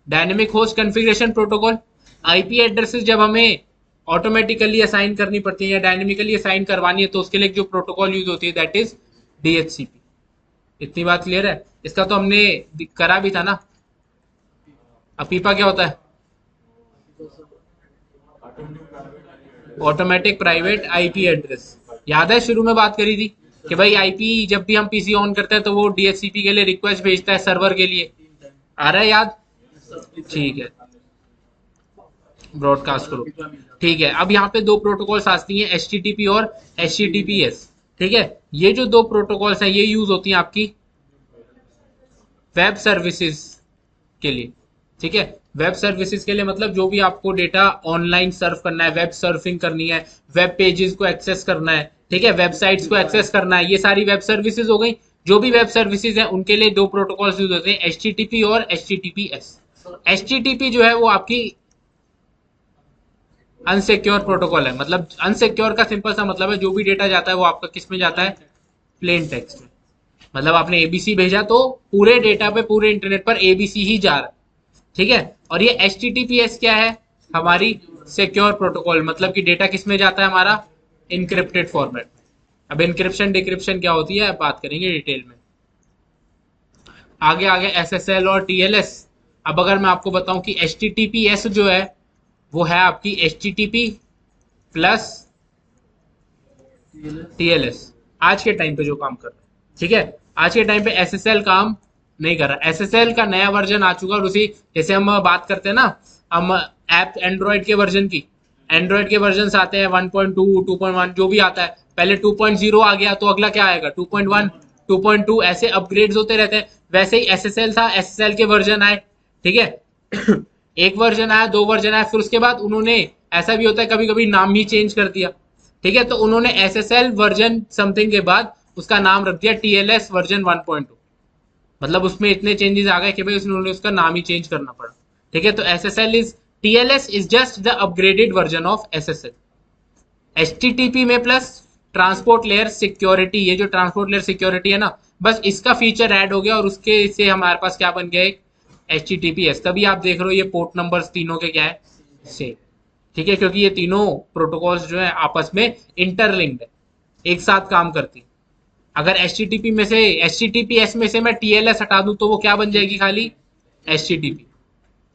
dynamic host configuration protocol. IP addresses जब हमें ऑटोमेटिकली असाइन करनी पड़ती है या डायनेमिकली असाइन करवानी है तो उसके लिए जो प्रोटोकॉल यूज होती है दैट इज डीएचसीपी। इतनी बात क्लियर है, इसका तो हमने करा भी था ना। अपीपा क्या होता है, ऑटोमेटिक प्राइवेट आईपी एड्रेस। याद है शुरू में बात करी थी कि भाई आईपी जब भी हम पीसी ऑन करते हैं तो वो डीएचसीपी के लिए रिक्वेस्ट भेजता है सर्वर के लिए, आ रहा है याद, ठीक है। ब्रॉडकास्ट करो। ठीक है, अब यहाँ पे दो प्रोटोकॉल्स आती हैं, HTTP और HTTPS। ठीक है, ये जो दो प्रोटोकॉल्स हैं ये यूज होती हैं आपकी वेब सर्विसेज के लिए। ठीक है, वेब सर्विसेज के लिए मतलब जो भी आपको डेटा ऑनलाइन सर्व करना है, वेब सर्फिंग करनी है, वेब पेजेस को एक्सेस करना है, ठीक है, वेबसाइट्स को एक्सेस करना है, ये सारी वेब सर्विसेज हो गई। जो भी वेब सर्विसेज है उनके लिए दो प्रोटोकॉल्स यूज होते हैं, HTTP और HTTPS। HTTP जो है वो आपकी अनसिक्योर प्रोटोकॉल है, मतलब अनसिक्योर का सिंपल सा मतलब है जो भी डेटा जाता है वो आपका किस में जाता है, प्लेन टेक्स्ट में। मतलब आपने एबीसी भेजा तो पूरे डेटा पे, पूरे इंटरनेट पर एबीसी ही जा रहा है। ठीक है, और ये HTTPS क्या है, हमारी सिक्योर प्रोटोकॉल, मतलब कि डेटा किस में जाता है हमारा, इनक्रिप्टेड फॉर्मेट। अब इनक्रिप्शन डिक्रिप्शन क्या होती है बात करेंगे डिटेल में। आगे आगे SSL और TLS। अब अगर मैं आपको बताऊं कि HTTPS जो है वो है आपकी HTTP प्लस TLS, आज के टाइम पे जो काम कर रहा है। ठीक है, आज के टाइम पे SSL काम नहीं कर रहा। SSL का नया वर्जन आ चुका, और उसी जैसे हम बात करते हैं ना, हम ऐप एंड्रॉइड के वर्जन की, एंड्रॉइड के वर्जन आते हैं 1.2 2.1 जो भी आता है, पहले 2.0 आ गया तो अगला क्या आएगा 2.1 2.2, ऐसे अपग्रेड्स होते रहते हैं। वैसे ही SSL था, SSL के वर्जन आए। ठीक है एक वर्जन आया, दो वर्जन आया, फिर उसके बाद उन्होंने, ऐसा भी होता है कभी कभी नाम ही चेंज कर दिया। ठीक है, तो उन्होंने SSL वर्जन समथिंग के बाद उसका नाम रख दिया TLS वर्जन 1.2। मतलब उसमें इतने चेंजेस आ गए कि भाई उन्होंने उसका नाम ही चेंज करना पड़ा। ठीक है, तो TLS is just the upgraded version of SSL। HTTP में प्लस ट्रांसपोर्ट लेयर सिक्योरिटी, ये जो ट्रांसपोर्ट लेयर सिक्योरिटी है ना, बस इसका फीचर ऐड हो गया और उसके से हमारे पास क्या बन गया, एक HTTPS। तभी आप देख रहे हो ये पोर्ट नंबर्स तीनों के क्या है, सेम। ठीक है, क्योंकि ये तीनों प्रोटोकॉल्स जो है आपस में इंटरलिंक्ड है, एक साथ काम करती है। अगर HTTPS में से मैं TLS हटा दूं तो वो क्या बन जाएगी, खाली HTTP।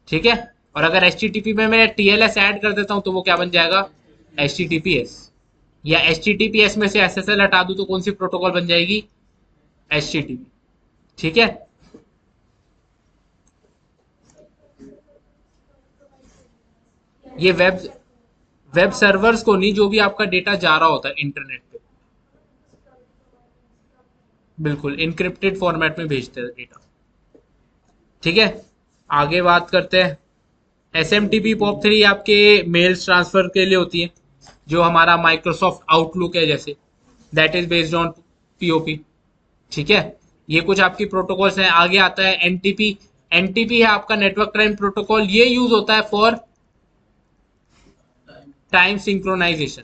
ठीक है, और अगर HTTP में मैं TLS ऐड कर देता हूं तो वो क्या बन जाएगा, HTTPS। या HTTPS में से SSL हटा दूं तो कौन सी प्रोटोकॉल बन जाएगी, HTTP। ठीक है, ये वेब सर्वर्स को नहीं, जो भी आपका डेटा जा रहा होता है इंटरनेट पे, बिल्कुल इनक्रिप्टेड फॉर्मेट में भेजते हैं डेटा। ठीक है, आगे बात करते हैं। SMTP POP3 आपके मेल्स ट्रांसफर के लिए होती है, जो हमारा माइक्रोसॉफ्ट आउटलुक है जैसे, that is based on POP। ठीक है, ये कुछ आपकी प्रोटोकॉल्स हैं। आगे आता है NTP। NTP है आपका नेटवर्क टाइम प्रोटोकॉल, ये यूज होता है फॉर टाइम सिंक्रोनाइजेशन।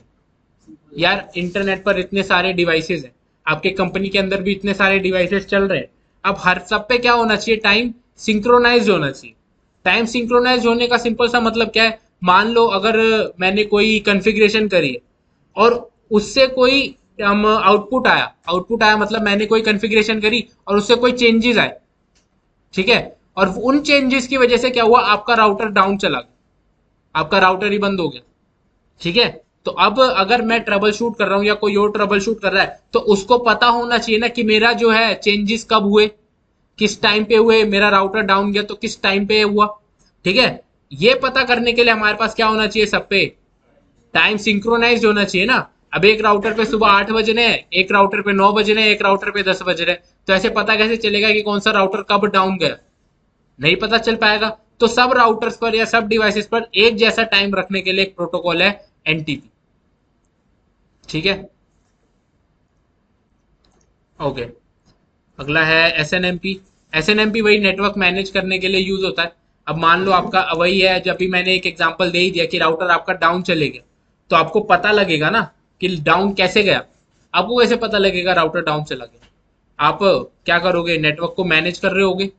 यार इंटरनेट पर इतने सारे डिवाइसेस हैं, आपके कंपनी के अंदर भी इतने सारे डिवाइसेस चल रहे हैं, अब हर सब पे क्या होना चाहिए, टाइम सिंक्रोनाइज होना चाहिए। टाइम सिंक्रोनाइज होने का सिंपल सा मतलब क्या है, मान लो अगर मैंने कोई कॉन्फ़िगरेशन करी है और उससे कोई आउटपुट आया मतलब मैंने कोई कॉन्फ़िगरेशन करी और उससे कोई चेंजेस आए। ठीक है, और उन चेंजेस की वजह से क्या हुआ, आपका राउटर डाउन चला गया, आपका राउटर ही बंद हो गया। ठीक है, तो अब अगर मैं ट्रबल शूट कर रहा हूं या कोई और ट्रबल शूट कर रहा है तो उसको पता होना चाहिए ना कि मेरा जो है चेंजेस कब हुए, किस टाइम पे हुए, मेरा राउटर डाउन गया तो किस टाइम पे हुआ। ठीक है, ये पता करने के लिए हमारे पास क्या होना चाहिए, सब पे टाइम सिंक्रोनाइज होना चाहिए ना। अब एक राउटर पे सुबह 8 बज रहे हैं, एक राउटर पे 9 बज रहे हैं, एक राउटर पे 10 बज रहे हैं, तो ऐसे पता कैसे चलेगा कि कौन सा राउटर कब डाउन गया, नहीं पता चल पाएगा। तो सब राउटर्स पर या सब डिवाइसेस पर एक जैसा टाइम रखने के लिए एक प्रोटोकॉल है NTP। ठीक है, ओके। अगला है SNMP। SNMP वही नेटवर्क मैनेज करने के लिए यूज होता है। अब मान लो आपका वही है, जब भी मैंने एक एग्जांपल दे ही दिया कि राउटर आपका डाउन चले गया, तो आपको पता लगेगा ना कि डाउन कैसे गया। आपको कैसे पता लगेगा राउटर डाउन चला गया, आप क्या करोगे, नेटवर्क को मैनेज कर रहे होगे।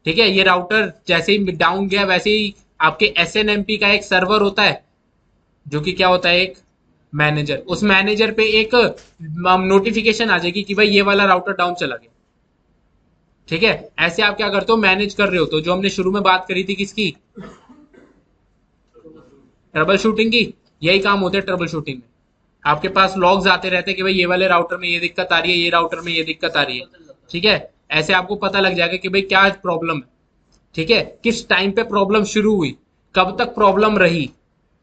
ठीक है, ये राउटर जैसे ही डाउन गया वैसे ही आपके SNMP का एक सर्वर होता है जो कि क्या होता है, एक मैनेजर। उस मैनेजर पे एक नोटिफिकेशन आ जाएगी कि भाई ये वाला राउटर डाउन चला गया। ठीक है, ऐसे आप क्या करते हो, मैनेज कर रहे हो। तो जो हमने शुरू में बात करी थी किसकी, ट्रबल शूटिंग की, यही काम होते हैं ट्रबल शूटिंग में। आपके पास लॉग्स आते रहते हैं कि भाई ये वाले राउटर में ये दिक्कत आ रही है, ये राउटर में ये दिक्कत आ रही है। ठीक है, ऐसे आपको पता लग जाएगा कि भाई क्या प्रॉब्लम है। ठीक है, किस टाइम पे प्रॉब्लम शुरू हुई, कब तक प्रॉब्लम रही।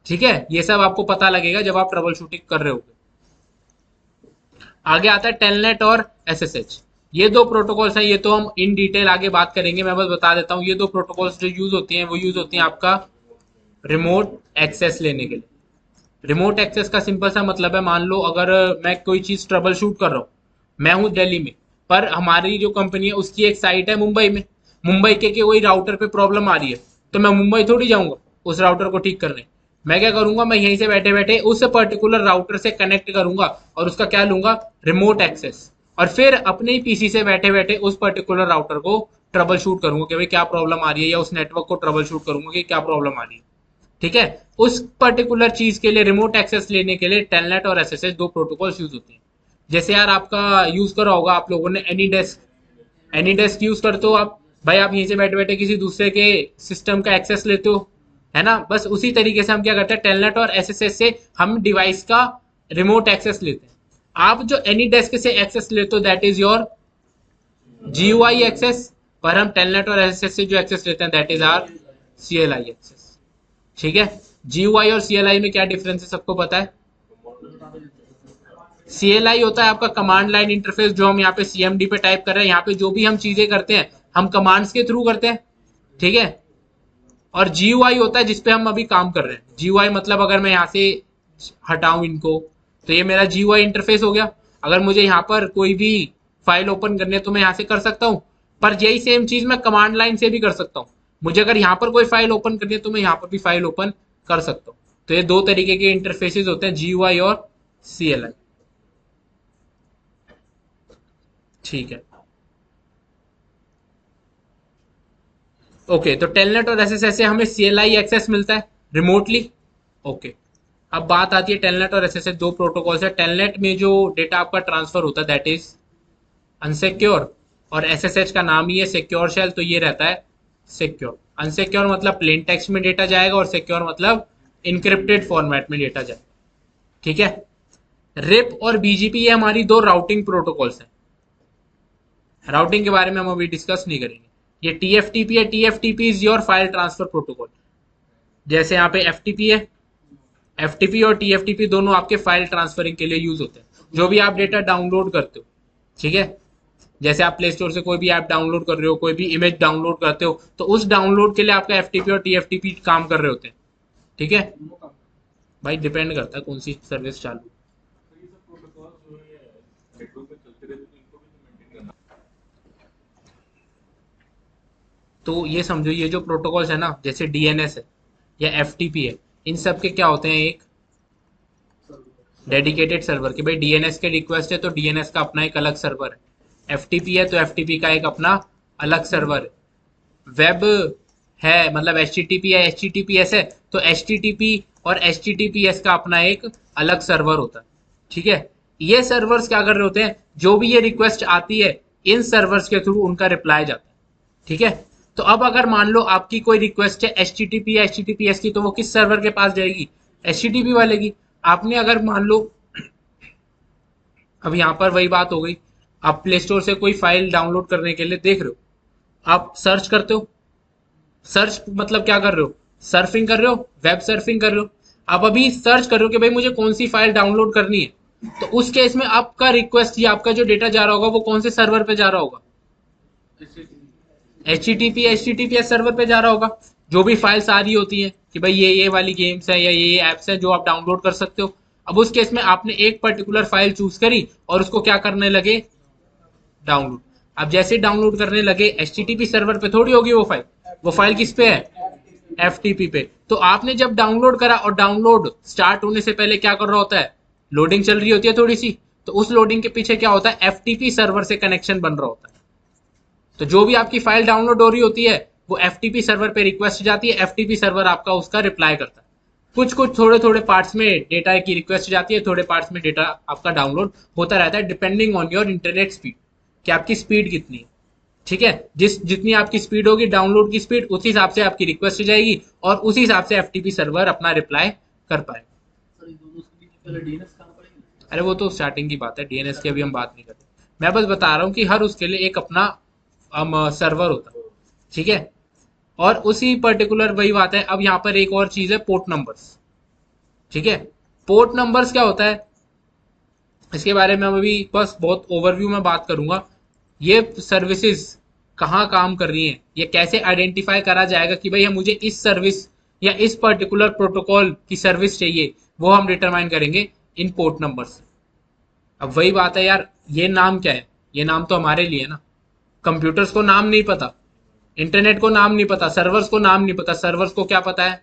ठीक है, ये सब आपको पता लगेगा जब आप ट्रबल शूटिंग कर रहे होगे। आगे आता है टेलनेट और एसएसएच। ये दो प्रोटोकॉल्स हैं, ये तो हम इन डिटेल आगे बात करेंगे, मैं बस बता देता हूँ। ये दो प्रोटोकॉल्स जो यूज होती हैं वो यूज होती हैं आपका रिमोट एक्सेस लेने के लिए। रिमोट एक्सेस का सिंपल सा मतलब है, मान लो अगर मैं कोई चीज ट्रबल शूट कर रहा हूँ, मैं हूँ दिल्ली में, पर हमारी जो कंपनी है उसकी एक साइट है मुंबई में। मुंबई के कोई राउटर पे प्रॉब्लम आ रही है, तो मैं मुंबई थोड़ी जाऊंगा उस राउटर को ठीक करने। मैं क्या करूंगा, मैं यहीं से बैठे बैठे उस पर्टिकुलर राउटर से कनेक्ट करूंगा और उसका क्या लूंगा, रिमोट एक्सेस, और फिर अपने ही पीसी से बैठे बैठे उस पर्टिकुलर राउटर को ट्रबल शूट करूंगा कि भाई क्या प्रॉब्लम आ रही है, या उस नेटवर्क को ट्रबल शूट करूंगा कि क्या प्रॉब्लम आ रही है। ठीक है, उस पर्टिकुलर चीज के लिए रिमोट एक्सेस लेने के लिए टेलनेट और एसएसएच दो प्रोटोकॉल्स यूज होते हैं। जैसे यार आपका यूज करा होगा आप लोगों ने any desk. Any desk use करते हो आप, भाई आप यहीं से बैठे बैठे किसी दूसरे के सिस्टम का एक्सेस लेते हो, है ना। बस उसी तरीके से हम क्या करते हैं, टेलनेट और एसएसएच से हम डिवाइस का रिमोट एक्सेस लेते हैं। आप जो एनी डेस्क से एक्सेस लेते हो that is your GUI access, पर हम टेलनेट और एसएसएच से जो एक्सेस लेते हैं that is our CLI access. ठीक है, जीयूआई और सीएलआई में क्या डिफरेंस है सबको पता है। सीएलआई होता है आपका कमांड लाइन इंटरफेस, जो हम यहाँ पे सीएमडी पे टाइप कर रहे हैं, यहाँ पे जो भी हम चीजें करते हैं हम कमांड्स के थ्रू करते हैं। ठीक है, और जीयूआई होता है जिसपे हम अभी काम कर रहे हैं। जीयूआई मतलब अगर मैं यहाँ से हटाऊं इनको, तो ये मेरा जीयूआई इंटरफेस हो गया। अगर मुझे यहाँ पर कोई भी फाइल ओपन करनी है तो मैं यहाँ से कर सकता हूँ, पर यही सेम चीज मैं कमांड लाइन से भी कर सकता हूँ। मुझे अगर यहाँ पर कोई फाइल ओपन करनी है तो मैं यहाँ पर भी फाइल ओपन कर सकता हूँ। तो ये दो तरीके के इंटरफेसेस होते हैं, जीयूआई और सीएलआई। ठीक है, ओके। तो टेलनेट और एसएसएच से हमें सीएलआई एक्सेस मिलता है रिमोटली। ओके, अब बात आती है टेलनेट और एसएसएच दो प्रोटोकॉल्स है। टेलनेट में जो डेटा आपका ट्रांसफर होता है दैट इज अनसिक्योर, और एसएसएच का नाम ही है सिक्योर शेल, तो ये रहता है सिक्योर। अनसिक्योर मतलब प्लेन टेक्स्ट में डेटा जाएगा, और सिक्योर मतलब इनक्रिप्टेड फॉर्मेट में डेटा जाएगा। ठीक है, रिप और बीजीपी ये हमारी दो राउटिंग प्रोटोकॉल्स हैं। राउटिंग के बारे में हम अभी डिस्कस नहीं करेंगे। ये टीएफटीपी है, TFTP is your file transfer protocol. जैसे यहाँ पे एफटीपी है, एफटीपी और टीएफटीपी दोनों आपके फाइल ट्रांसफरिंग के लिए यूज होते हैं। जो भी आप डेटा डाउनलोड करते हो, ठीक है, जैसे आप प्ले स्टोर से कोई भी ऐप डाउनलोड कर रहे हो, कोई भी इमेज डाउनलोड करते हो, तो उस डाउनलोड के लिए आपका एफटीपी और टीएफटीपी काम कर रहे होते हैं। ठीक है भाई, डिपेंड करता है कौन सी सर्विस चालू। तो ये समझो, ये जो प्रोटोकॉल्स है ना, जैसे डीएनएस है या एफटीपी है, इन सब के क्या होते हैं, एक डेडिकेटेड सर्वर की। भाई डीएनएस के रिक्वेस्ट है तो डीएनएस का अपना एक अलग सर्वर है, एफटीपी है तो एफटीपी का एक अपना अलग सर्वर है। वेब है मतलब एचटीटीपी है, एचटीटीपीएस है तो एचटीटीपी और एचटीटीपीएस का अपना एक अलग सर्वर होता है। ठीक है, ये सर्वर्स क्या कर रहे होते हैं, जो भी ये रिक्वेस्ट आती है इन सर्वर्स के थ्रू उनका रिप्लाई जाता है। ठीक है, तो अब अगर मान लो आपकी कोई रिक्वेस्ट है एचटीटीपी या एचटीटीपीएस की, तो वो किस सर्वर के पास जाएगी, एचटीटीपी वाले की। आपने अगर मान लो, अब यहां पर वही बात हो गई, आप प्ले स्टोर से कोई फाइल डाउनलोड करने के लिए देख रहे हो, आप सर्च करते हो। सर्च मतलब क्या कर रहे हो, सर्फिंग कर रहे हो, वेब सर्फिंग कर रहे हो। आप अभी सर्च कर रहे हो कि भाई मुझे कौन सी फाइल डाउनलोड करनी है, तो उस केस में आपका रिक्वेस्ट या आपका जो डेटा जा रहा होगा वो कौन से सर्वर पे जा रहा होगा, एचटीटीपी एचटीटीपीएस सर्वर पे जा रहा होगा। जो भी फाइल्स आ रही होती हैं कि भाई ये वाली गेम्स है या ये एप्स है जो आप डाउनलोड कर सकते हो, अब उस केस में आपने एक पर्टिकुलर फाइल चूज करी और उसको क्या करने लगे, डाउनलोड। अब जैसे डाउनलोड करने लगे, एचटीटीपी सर्वर पे थोड़ी होगी वो फाइल किस पे है, एफटीपी पे। तो आपने जब डाउनलोड करा और डाउनलोड स्टार्ट होने से पहले क्या कर रहा होता है, लोडिंग चल रही होती है थोड़ी सी, तो उस लोडिंग के पीछे क्या होता है, एफटीपी सर्वर से कनेक्शन बन रहा होता है। तो जो भी आपकी फाइल डाउनलोड हो रही होती है वो एफटीपी सर्वर पे रिक्वेस्ट जाती है, एफटीपी सर्वर आपका उसका रिप्लाई करता है। कुछ कुछ थोड़े थोड़े पार्ट्स में डेटा की रिक्वेस्ट जाती है, थोड़े पार्ट्स में डेटा आपका डाउनलोड होता रहता है, depending on your internet speed, कि आपकी स्पीड कितनी है। ठीक है, जितनी आपकी स्पीड होगी डाउनलोड की स्पीड, उस हिसाब से आपकी रिक्वेस्ट जाएगी और उसी हिसाब से एफटीपी सर्वर अपना रिप्लाई कर पाएगा। अरे वो तो स्टार्टिंग की बात है, डीएनएस की अभी हम बात नहीं करते। मैं बस बता रहा हूँ कि हर उसके लिए एक अपना सर्वर होता है। ठीक है, और उसी पर्टिकुलर वही बात है। अब यहाँ पर एक और चीज है, पोर्ट नंबर्स। ठीक है। पोर्ट नंबर्स क्या होता है, इसके बारे में हम अभी बस बहुत ओवरव्यू में बात करूंगा। ये सर्विसेज कहाँ काम कर रही हैं, ये कैसे आइडेंटिफाई करा जाएगा कि भाई हम मुझे इस सर्विस या इस पर्टिकुलर प्रोटोकॉल की सर्विस चाहिए, वो हम डिटरमाइन करेंगे इन पोर्ट नंबर से। अब वही बात है यार, ये नाम क्या है, ये नाम तो हमारे लिए है ना। कंप्यूटर्स को नाम नहीं पता, इंटरनेट को नाम नहीं पता, सर्वर्स को नाम नहीं पता, सर्वर्स को क्या पता है,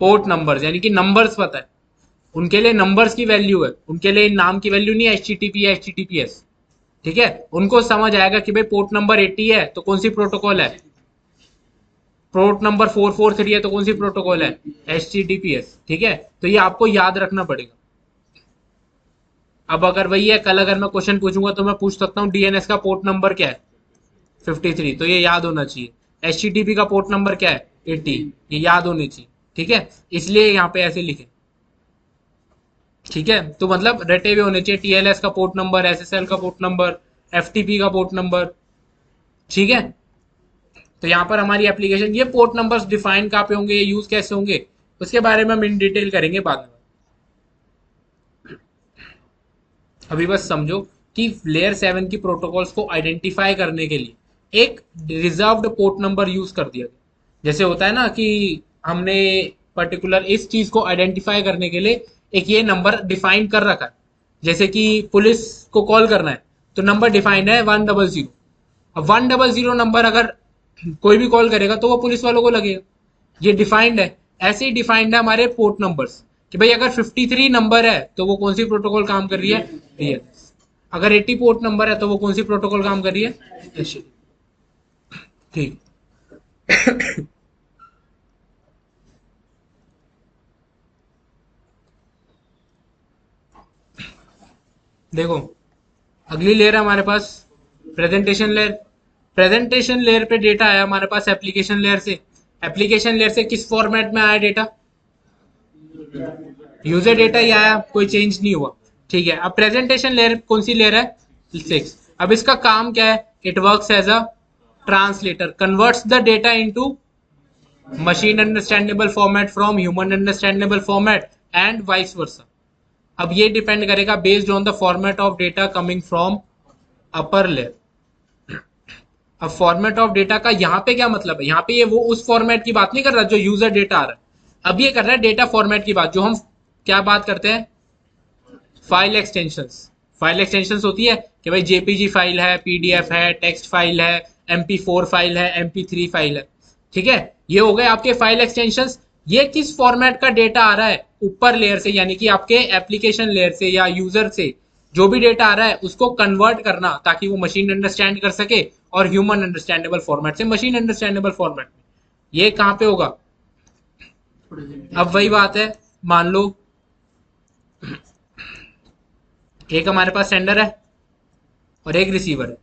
पोर्ट नंबर्स यानी कि नंबर्स पता है। उनके लिए नंबर्स की वैल्यू है, उनके लिए नाम की वैल्यू नहीं है HTTP या HTTPS। ठीक है, उनको समझ आएगा कि भाई पोर्ट नंबर 80 है तो कौन सी प्रोटोकॉल है, पोर्ट नंबर 443 है तो कौन सी प्रोटोकॉल है, HTTPS। ठीक है, तो ये आपको याद रखना पड़ेगा। अब अगर वही है, कल अगर मैं क्वेश्चन पूछूंगा तो मैं पूछ सकता हूँ DNS का पोर्ट नंबर क्या है, 53, तो ये याद होना चाहिए। HTTP का पोर्ट नंबर क्या है, 80, ये याद होनी चाहिए। ठीक है, इसलिए यहाँ पे ऐसे लिखे। ठीक है, तो मतलब रटे हुए होने चाहिए, TLS का पोर्ट नंबर, SSL का पोर्ट नंबर, FTP का पोर्ट नंबर। ठीक है, तो यहाँ पर हमारी एप्लीकेशन, ये पोर्ट नंबर्स डिफाइन कहाँ पे होंगे, ये यूज कैसे होंगे, उसके बारे में हम इन डिटेल करेंगे बाद में। अभी बस समझो कि लेयर 7 की प्रोटोकॉल्स को आइडेंटिफाई करने के लिए एक रिजर्व्ड पोर्ट नंबर यूज कर दिया गया। जैसे होता है ना कि हमने पर्टिकुलर इस चीज को आइडेंटिफाई करने के लिए एक ये नंबर डिफाइन कर रखा है। जैसे कि पुलिस को कॉल करना है तो नंबर डिफाइंड है 100। अब 100 नंबर अगर कोई भी कॉल करेगा तो वो पुलिस वालों को लगेगा, ये डिफाइंड है। ऐसे ही डिफाइंड है हमारे पोर्ट नंबर्स कि भाई अगर 53 नंबर है तो वो कौन सी प्रोटोकॉल काम कर रही है, DNS। अगर 80 पोर्ट नंबर है तो वो कौन सी प्रोटोकॉल काम कर रही है, HTTP। ठीक, देखो अगली लेयर है हमारे पास प्रेजेंटेशन लेयर। प्रेजेंटेशन लेयर पे डेटा आया हमारे पास एप्लीकेशन लेयर से। एप्लीकेशन लेयर से किस फॉर्मेट में आया डेटा, यूजर डेटा ही आया, कोई चेंज नहीं हुआ। ठीक है, अब प्रेजेंटेशन लेयर कौन सी लेयर है, 6। अब इसका काम क्या है, it works as a translator, converts the data into machine understandable format from human understandable format and vice versa. अब ये डिपेंड करेगा based on the format of data coming from upper layer. अब फॉर्मेट ऑफ डेटा का यहाँ पे क्या मतलब है, यहाँ पे ये वो उस फॉर्मेट की बात नहीं कर रहा जो यूजर डेटा आ रहा है, अब ये कर रहा है डेटा फॉर्मेट की बात, जो हम क्या बात करते हैं, फाइल एक्सटेंशंस। फाइल एक्सटेंशंस होती है कि भाई JPG फाइल है, PDF है, टेक्स्ट फाइल है, MP4 फाइल है, MP3 फाइल है। ठीक है, ये हो गए आपके फाइल एक्सटेंशंस। ये किस फॉर्मेट का डेटा आ रहा है, ऊपर लेयर से, यानी कि आपके एप्लीकेशन लेयर से या यूजर से जो भी डेटा आ रहा है उसको कन्वर्ट करना ताकि वो मशीन अंडरस्टैंड कर सके, और ह्यूमन अंडरस्टैंडेबल फॉर्मेट से मशीन अंडरस्टैंडेबल फॉर्मेट में। ये कहां पे होगा, अब वही बात है, मान लो एक हमारे पास सेंडर है और एक रिसीवर है,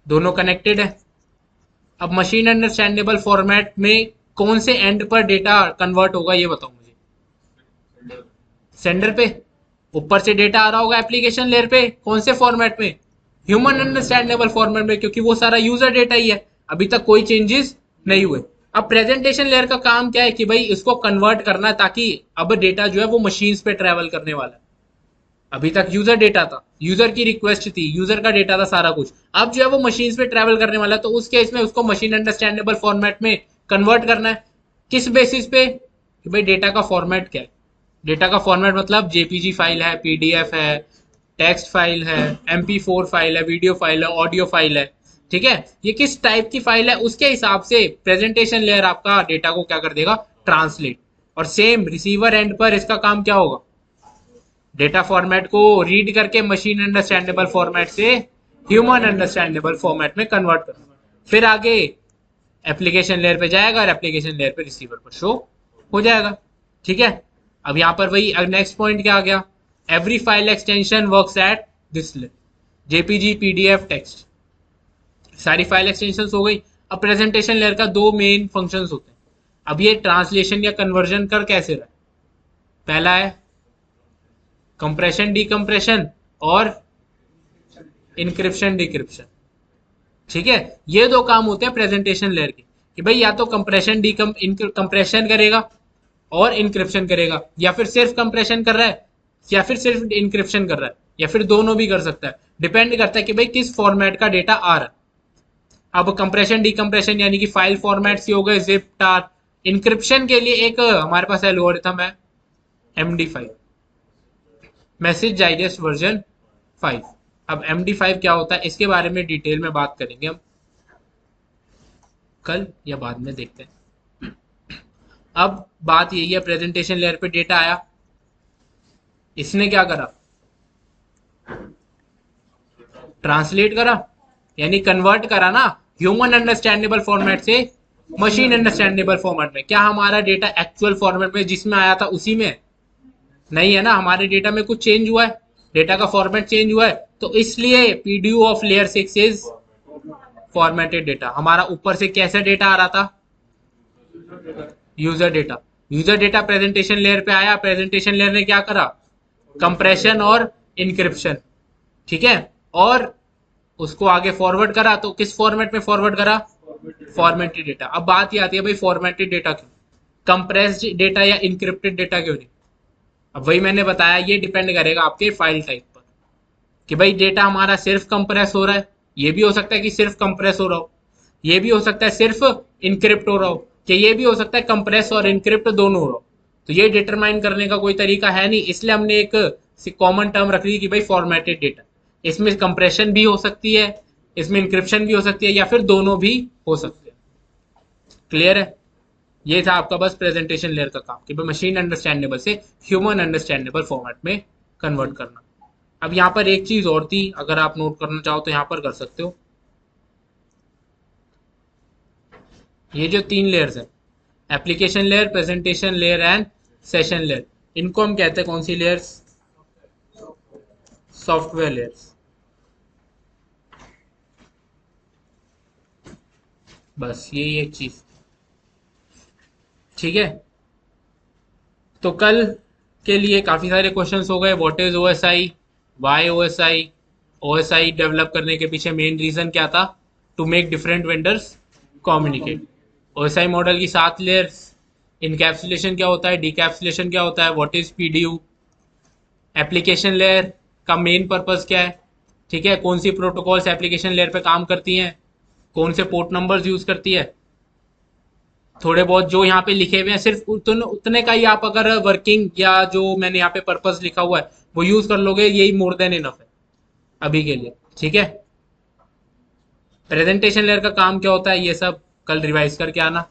दोनों कनेक्टेड है। अब मशीन अंडरस्टैंडेबल फॉर्मेट में कौन से एंड पर डेटा कन्वर्ट होगा, ये बताओ मुझे। सेंडर पे, ऊपर से डेटा आ रहा होगा एप्लीकेशन लेयर पे, कौन से फॉर्मेट में, ह्यूमन अंडरस्टैंडेबल फॉर्मेट में, क्योंकि वो सारा यूजर डेटा ही है, अभी तक कोई चेंजेस नहीं हुए। अब प्रेजेंटेशन लेयर का काम क्या है कि भाई इसको कन्वर्ट करना है ताकि अब डेटा जो है वो मशीन्स पे ट्रेवल करने वाला है। अभी तक यूजर डेटा था, यूजर की रिक्वेस्ट थी, यूजर का डेटा था सारा कुछ, अब जो है वो मशीन पे ट्रेवल करने वाला है, तो उस केस में उसको मशीन अंडरस्टैंडेबल फॉर्मेट में कन्वर्ट करना है। किस बेसिस पे कि भाई डेटा का फॉर्मेट क्या है, डेटा का फॉर्मेट मतलब JPG फाइल है, PDF है, टेक्स्ट फाइल है, MP4 फाइल है, वीडियो फाइल है, ऑडियो फाइल है। ठीक है, ये किस टाइप की फाइल है उसके हिसाब से प्रेजेंटेशन लेयर आपका डेटा को क्या कर देगा, ट्रांसलेट। और सेम रिसीवर एंड पर इसका काम क्या होगा, डेटा फॉर्मेट को रीड करके मशीन अंडरस्टैंडेबल फॉर्मेट से ह्यूमन अंडरस्टैंडेबल फॉर्मेट में कन्वर्ट करना, फिर आगे एप्लीकेशन लेयर पे जाएगा और एप्लीकेशन लेयर पे रिसीवर पर शो हो जाएगा। ठीक है, अब यहां पर वही नेक्स्ट पॉइंट क्या आ गया, every file extension works at this layer, JPG, PDF, text, सारी फाइल एक्सटेंशन हो गई। अब प्रेजेंटेशन लेयर का दो मेन फंक्शंस होते हैं। अब ये ट्रांसलेशन या कन्वर्जन कर कैसे रहा है, पहला है कंप्रेशन डिकम्प्रेशन और इंक्रिप्शन डिक्रिप्शन। ठीक है, ये दो काम होते हैं प्रेजेंटेशन लेयर के। कि भाई या तो कंप्रेशन कंप्रेशन करेगा और इंक्रिप्शन करेगा, या फिर सिर्फ कंप्रेशन कर रहा है, या फिर सिर्फ इंक्रिप्शन कर रहा है, या फिर दोनों भी कर सकता है। डिपेंड करता है कि भाई किस फॉर्मेट का डेटा आ रहा है। अब कंप्रेशन डिकम्प्रेशन यानी कि फाइल फॉर्मेट्स हो गए जिप टार। इंक्रिप्शन के लिए एक हमारे पास एल्गोरिथम है MD5, मैसेज डाइजेस्ट वर्जन 5। अब MD5 क्या होता है इसके बारे में डिटेल में बात करेंगे हम कल या बाद में, देखते हैं। अब बात यही है, प्रेजेंटेशन लेयर पे डेटा आया, इसने क्या करा, ट्रांसलेट करा, यानी कन्वर्ट करा ना ह्यूमन अंडरस्टैंडेबल फॉर्मेट से मशीन अंडरस्टैंडेबल फॉर्मेट में। क्या हमारा डेटा एक्चुअल फॉर्मेट में जिसमें आया था उसी में? नहीं है ना, हमारे डेटा में कुछ चेंज हुआ है, डेटा का फॉर्मेट चेंज हुआ है। तो इसलिए PDU of layer 6 is formatted data. हमारा ऊपर से कैसा डेटा आ रहा था, user data. User data presentation layer पे आया, प्रेजेंटेशन लेयर ने क्या करा, कंप्रेशन और इंक्रिप्शन, ठीक है, और उसको आगे फॉरवर्ड करा। तो किस फॉर्मेट में फॉरवर्ड करा, फॉर्मेटेड डेटा। अब बात ये आती है भाई फॉर्मेटेड डेटा क्यों, कंप्रेस्ड डेटा या इंक्रिप्टेड डेटा क्यों नहीं? अब वही मैंने बताया, ये डिपेंड करेगा आपके फाइल टाइप पर कि भाई डेटा हमारा सिर्फ कंप्रेस हो रहा है, ये भी हो सकता है कि सिर्फ कंप्रेस हो रहा हो, ये भी हो सकता है सिर्फ इनक्रिप्ट हो रहा हो, कि ये भी हो सकता है कंप्रेस और इनक्रिप्ट दोनों हो रहा हो। तो ये डिटरमाइन करने का कोई तरीका है नहीं, इसलिए हमने एक कॉमन टर्म रख ली कि भाई फॉर्मेटेड डेटा। इसमें कंप्रेशन भी हो सकती है, इसमें इंक्रिप्शन भी हो सकती है, या फिर दोनों भी हो सकते हैं। क्लियर है? ये था आपका बस प्रेजेंटेशन लेयर का काम कि भाई मशीन अंडरस्टैंडेबल से ह्यूमन अंडरस्टैंडेबल फॉर्मेट में कन्वर्ट करना। अब यहाँ पर एक चीज और थी, अगर आप नोट करना चाहो तो यहाँ पर कर सकते हो। ये जो 3 लेयर्स है, application layer, presentation layer and session layer, इनको हम कहते हैं कौन सी लेयर्स, सॉफ्टवेयर लेयर्स। बस यही एक चीज, ठीक है। तो कल के लिए काफी सारे क्वेश्चंस हो गए। What is OSI, why OSI, OSI develop करने के पीछे मेन रीजन क्या था, to make different vendors communicate. OSI model की 7 लेयर्स, इनकैप्सुलेशन क्या होता है, डिकैप्सुलेशन क्या होता है, what is PDU, application layer का मेन पर्पस क्या है, ठीक है, कौन सी प्रोटोकॉल्स एप्लीकेशन लेयर पे काम करती हैं, कौन से पोर्ट नंबर्स यूज करती है, थोड़े बहुत जो यहाँ पे लिखे हुए हैं सिर्फ उतने का ही आप अगर वर्किंग या जो मैंने यहाँ पे पर्पस लिखा हुआ है वो यूज कर लोगे, यही मोर देन इनफ है अभी के लिए, ठीक है। प्रेजेंटेशन लेयर का काम क्या होता है ये सब कल रिवाइज करके आना।